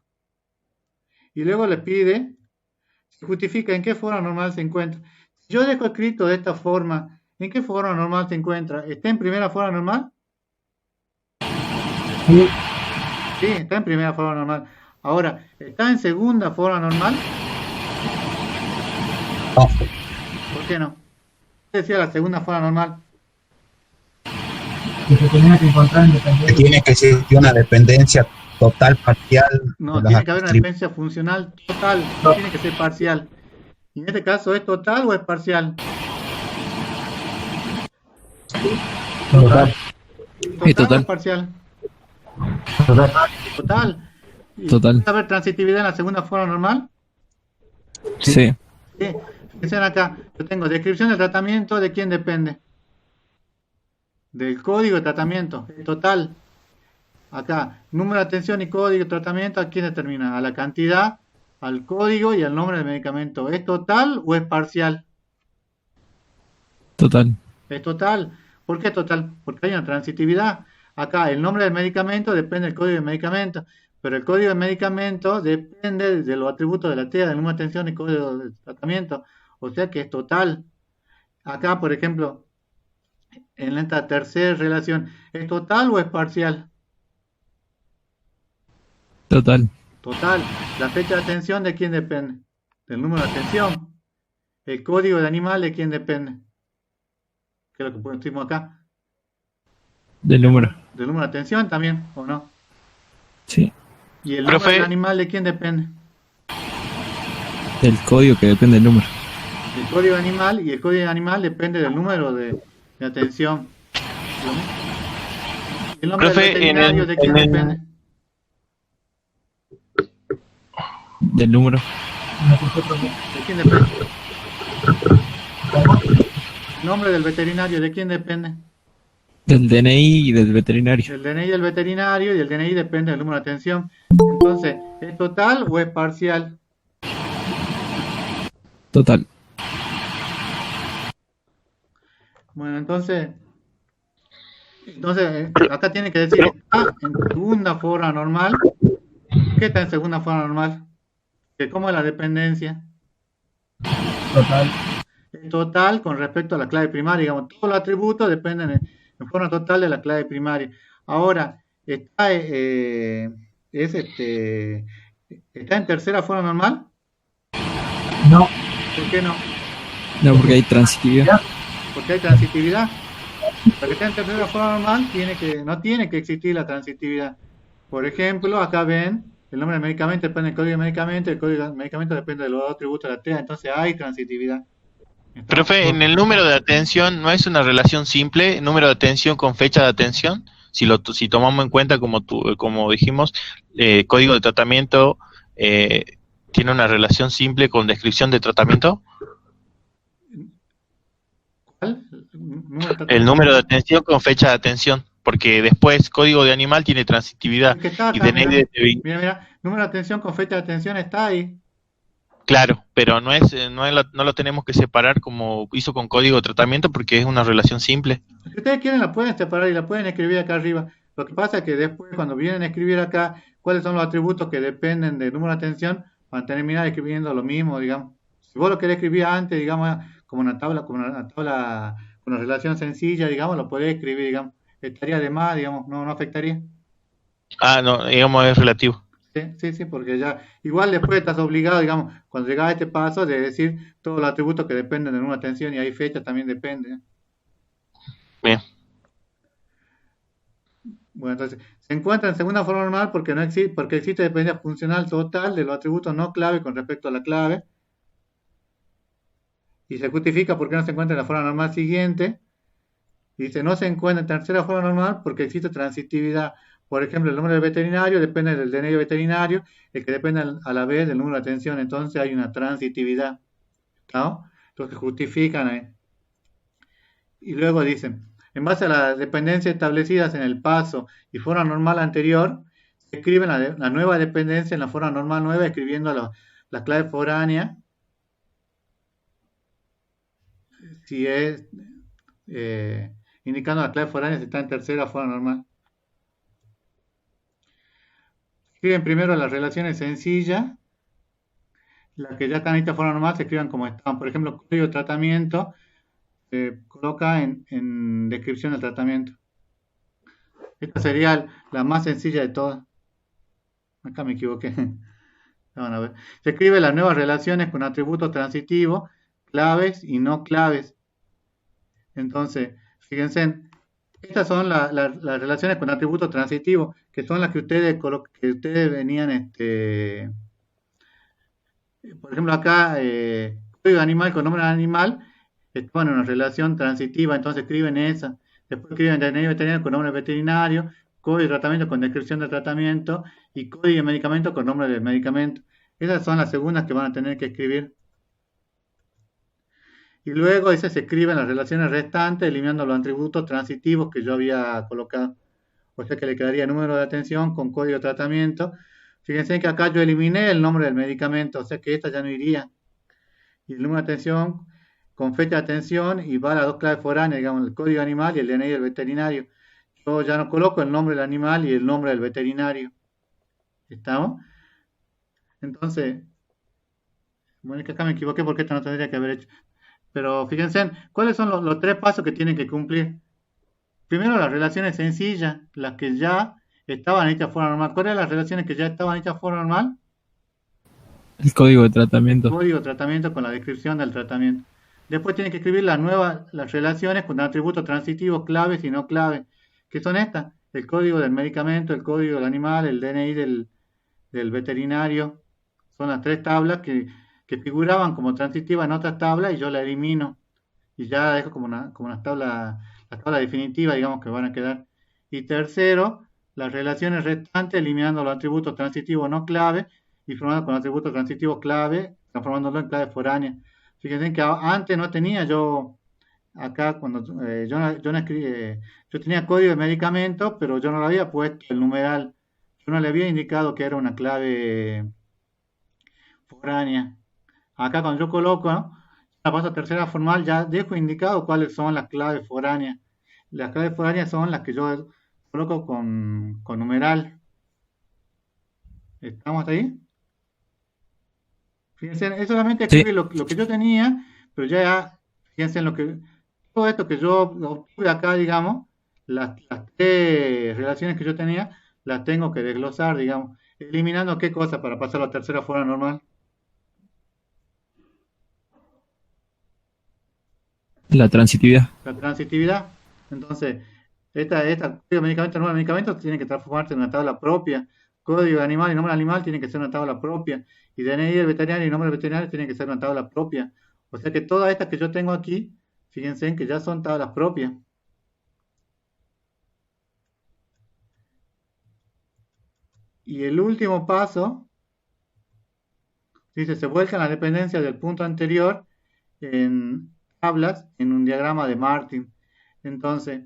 Y luego les pide, se justifica en qué forma normal se encuentra. Si yo dejo escrito de esta forma, ¿en qué forma normal se encuentra? ¿Está en primera forma normal? Sí. Sí, está en primera forma normal. Ahora, ¿está en segunda forma normal? No. ¿Por qué no? ¿Qué decía la segunda forma normal? Que se tenía que encontrar independencia. Que tiene que existir una dependencia total, parcial. No, tiene que haber una dependencia funcional total, no tiene que ser parcial. Y en este caso, ¿es total o es parcial? Total. ¿Total o es parcial? Total. Total. ¿Puede haber transitividad en la segunda forma normal? Sí. Sí. Fíjense acá, yo tengo descripción del tratamiento, ¿de quién depende? Del código de tratamiento, el total. Acá, número de atención y código de tratamiento, ¿a quién determina? A la cantidad, al código y al nombre del medicamento. ¿Es total o es parcial? Total. Es total. ¿Por qué total? Porque hay una transitividad. Acá, el nombre del medicamento depende del código del medicamento, pero el código del medicamento depende de los atributos de la TEA, del número de atención y código de tratamiento. O sea que es total. Acá, por ejemplo, en esta tercera relación, ¿es total o es parcial? Total. Total. La fecha de atención, ¿de quién depende? Del número de atención. El código de animal, ¿de quién depende? ¿Qué es lo que pusimos acá? Del número. Del número de atención también, ¿o no? Sí. ¿Y el nombre del animal, de quién depende? Del código que depende del número. El código de animal, y el código de animal depende del número de atención. ¿El nombre del veterinario, de quién depende? Del número. ¿De quién depende? ¿El nombre del veterinario, de quién depende? Del DNI y del veterinario. El DNI del veterinario, y el DNI depende del número de atención. Entonces, ¿es total o es parcial? Total. Bueno, entonces acá tiene que decir está en segunda forma normal. ¿Qué está en segunda forma normal? Que ¿cómo es la dependencia? Total. El total con respecto a la clave primaria, digamos, todos los atributos dependen en forma total de la clave primaria. Ahora, está, ¿está en tercera forma normal? No. ¿Por qué no? No, porque hay transitividad. Porque hay transitividad. Para que esté en tercera forma normal, no tiene que existir la transitividad. Por ejemplo, acá ven, el nombre del medicamento depende del código del medicamento, el código del medicamento depende de los dos atributos de la TEA, entonces hay transitividad. Profe, en el número de atención no es una relación simple, número de atención con fecha de atención. Si tomamos en cuenta, como dijimos, código de tratamiento tiene una relación simple con descripción de tratamiento. ¿Cuál? El número de atención con fecha de atención, porque después código de animal tiene transitividad. Y mira, número de atención con fecha de atención está ahí. Claro, pero no lo tenemos que separar como hizo con código de tratamiento porque es una relación simple. Si ustedes quieren la pueden separar y la pueden escribir acá arriba. Lo que pasa es que después cuando vienen a escribir acá cuáles son los atributos que dependen del número de atención, van a terminar escribiendo lo mismo, digamos. Si vos lo querés escribir antes, digamos, como una tabla con una relación sencilla, digamos, lo podés escribir, digamos. Estaría de más, digamos, no afectaría. Ah, no, digamos, es relativo. Sí, porque ya, igual después estás obligado, digamos, cuando llegas a este paso, de decir todos los atributos que dependen de una atención y hay fecha también depende. Bien. Bueno, entonces, se encuentra en segunda forma normal porque existe dependencia funcional total de los atributos no clave con respecto a la clave. Y se justifica porque no se encuentra en la forma normal siguiente. Dice, no se encuentra en tercera forma normal porque existe transitividad. Por ejemplo, el número del veterinario depende del DNI veterinario, el que depende a la vez del número de atención, entonces hay una transitividad, ¿no? Entonces justifican ahí. Y luego dicen, en base a las dependencias establecidas en el paso y forma normal anterior, se escriben la nueva dependencia en la forma normal nueva, escribiendo la clave foránea, si es, indicando la clave foránea si está en tercera forma normal. Escriben primero las relaciones sencillas, las que ya están en esta forma normal se escriban como están. Por ejemplo, código de tratamiento se coloca en descripción del tratamiento. Esta sería la más sencilla de todas. Acá me equivoqué. Vamos a ver. Se escribe las nuevas relaciones con atributos transitivos, claves y no claves. Entonces, fíjense, estas son las relaciones con atributos transitivos, que son las que ustedes venían, por ejemplo acá, código animal con nombre de animal, estaban en una relación transitiva, entonces escriben esa. Después escriben DNI veterinario con nombre veterinario, código de tratamiento con descripción del tratamiento y código de medicamento con nombre del medicamento. Esas son las segundas que van a tener que escribir. Y luego esas se escriben las relaciones restantes, eliminando los atributos transitivos que yo había colocado. O sea que le quedaría número de atención con código de tratamiento. Fíjense que acá yo eliminé el nombre del medicamento, o sea que esta ya no iría. Y el número de atención con fecha de atención y va a las dos claves foráneas, digamos, el código animal y el DNI del veterinario. Yo ya no coloco el nombre del animal y el nombre del veterinario. ¿Estamos? Entonces, bueno, es que acá me equivoqué porque esto no tendría que haber hecho. Pero fíjense, ¿cuáles son los tres pasos que tienen que cumplir? Primero, las relaciones sencillas, las que ya estaban hechas de forma normal. ¿Cuáles eran las relaciones que ya estaban hechas de forma normal? El código de tratamiento. El código de tratamiento con la descripción del tratamiento. Después tienen que escribir las relaciones con atributos transitivos, claves y no claves. ¿Qué son estas? El código del medicamento, el código del animal, el DNI del veterinario. Son las tres tablas que figuraban como transitivas en otras tablas y yo la elimino. Y ya dejo como una tabla, la tabla definitiva, digamos, que van a quedar. Y tercero, las relaciones restantes, eliminando los atributos transitivos no clave y formando con atributos transitivos clave, transformándolo en clave foránea. Fíjense que antes no tenía yo, acá cuando yo tenía código de medicamento, pero yo no le había puesto el numeral. Yo no le había indicado que era una clave foránea. Acá cuando yo coloco, ¿no?, paso a tercera formal, ya dejo indicado cuáles son las claves foráneas. Las claves foráneas son las que yo coloco con numeral. ¿Estamos hasta ahí? Fíjense, es solamente escribir lo que yo tenía, pero ya, fíjense en todo esto que yo obtuve acá, digamos, las tres relaciones que yo tenía, las tengo que desglosar, digamos, eliminando qué cosa para pasar a la tercera forma normal. La transitividad. La transitividad. Entonces, esta código de medicamento, número de medicamentos, tiene que transformarse en una tabla propia. Código de animal y nombre de animal tiene que ser una tabla propia. Y DNI del veterinario y nombre del veterinario tiene que ser una tabla propia. O sea que todas estas que yo tengo aquí, fíjense en que ya son tablas propias. Y el último paso, dice, se vuelcan las dependencias del punto anterior en tablas en un diagrama de Martin. Entonces,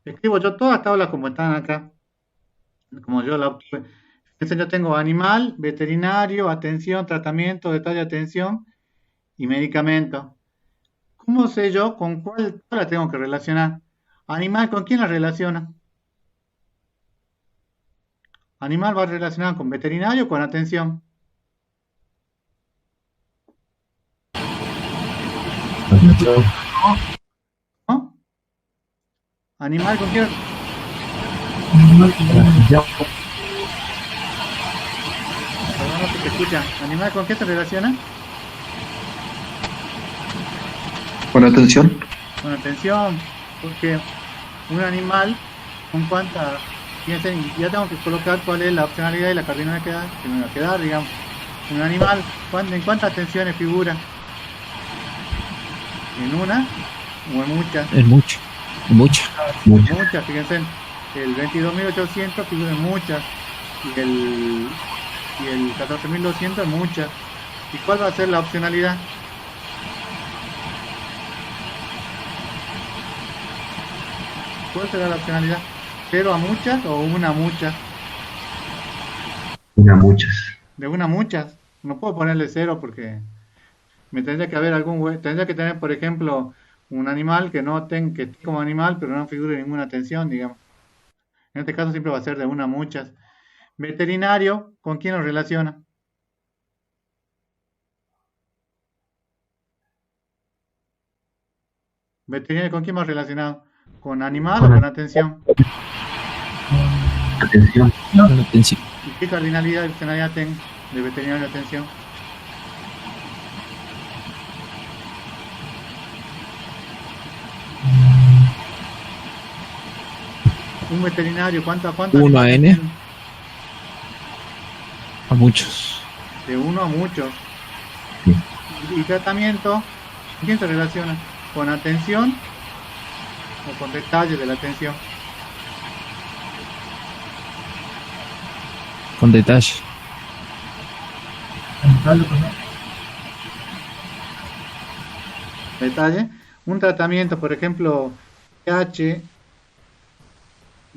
escribo yo todas las tablas como están acá, como yo la obtuve. Fíjense, yo tengo animal, veterinario, atención, tratamiento, detalle de atención y medicamento. ¿Cómo sé yo con cuál tabla tengo que relacionar? Animal, ¿con quién la relaciona? Animal va relacionado con veterinario o con atención. ¿No? Animal, ¿con quién? Perdón, no se te escucha. ¿Animal con qué se relaciona? Con atención. Con atención, porque un animal, ¿con cuánta? Fíjense, ya tengo que colocar cuál es la opcionalidad y la cardinalidad que me va a quedar, digamos. Un animal, ¿en cuántas atenciones figura? ¿En una o en muchas? En mucho. En mucho. Muchas, fíjense. El 22.800 figura en muchas. Y el 14.200 en muchas. ¿Y cuál va a ser la opcionalidad? ¿Cuál será la opcionalidad? ¿Cero a muchas o una a muchas? Una muchas. De una a muchas. No puedo ponerle cero porque me tendría que haber tendría que tener, por ejemplo, un animal que esté como animal, pero no figure ninguna atención, digamos. En este caso siempre va a ser de una a muchas. Veterinario, ¿con quién lo relaciona? Veterinario, ¿con quién más relacionado? ¿Con animal o con atención? Atención. Con atención. ¿Y qué cardinalidad y opcionalidad tengo de veterinario y atención? Un veterinario, ¿cuánto? 1 a n. A muchos. De uno a muchos. ¿Y tratamiento? ¿Con quién se relaciona? ¿Con atención o con detalles de la atención? Con detalle. Detalle. Un tratamiento, por ejemplo, pH,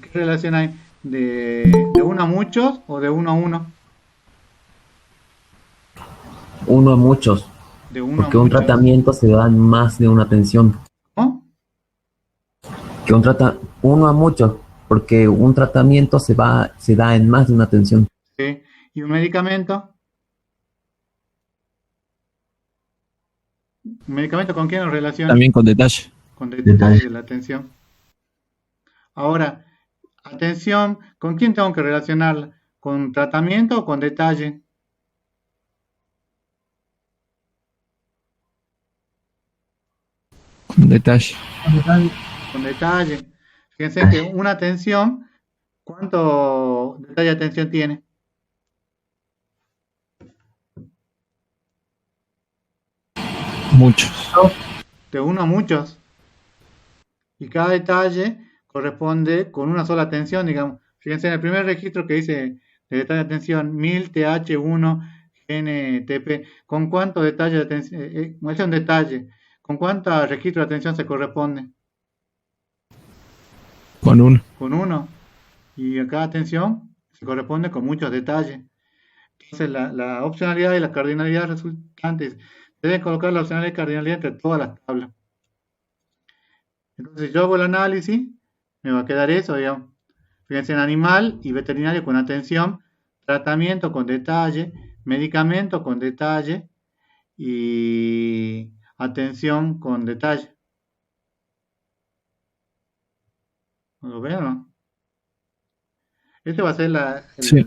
¿qué relación hay? ¿De uno a muchos o de uno a uno? Uno a muchos. De uno Porque a un muchos. tratamiento se da en más de una atención. ¿Cómo? Que uno a muchos, porque un tratamiento se da en más de una atención. Sí. ¿Y un medicamento? ¿Un medicamento con quién lo relaciona? También con detalle. Con detalle de la atención. Ahora, atención, ¿con quién tengo que relacionarla? ¿Con tratamiento o con detalle? Con detalle. Con detalle. Fíjense que una atención, ¿cuánto detalle de atención tiene? Muchos. De uno a muchos. Y cada detalle corresponde con una sola atención, digamos. Fíjense en el primer registro que dice de detalle de atención 1000 TH1 GNTP. ¿Con cuánto detalle de atención? Es un detalle. ¿Con cuántos registros de atención se corresponde? Con 1. Con uno. Y a cada atención se corresponde con muchos detalles. Entonces la opcionalidad y la cardinalidad resultantes Deben colocar la opcionalidad y cardinalidad entre todas las tablas. Entonces, si yo hago el análisis, me va a quedar eso, digamos. Fíjense, en animal y veterinario con atención, tratamiento con detalle, medicamento con detalle y atención con detalle. ¿Lo ven o no? Este va a ser Sí.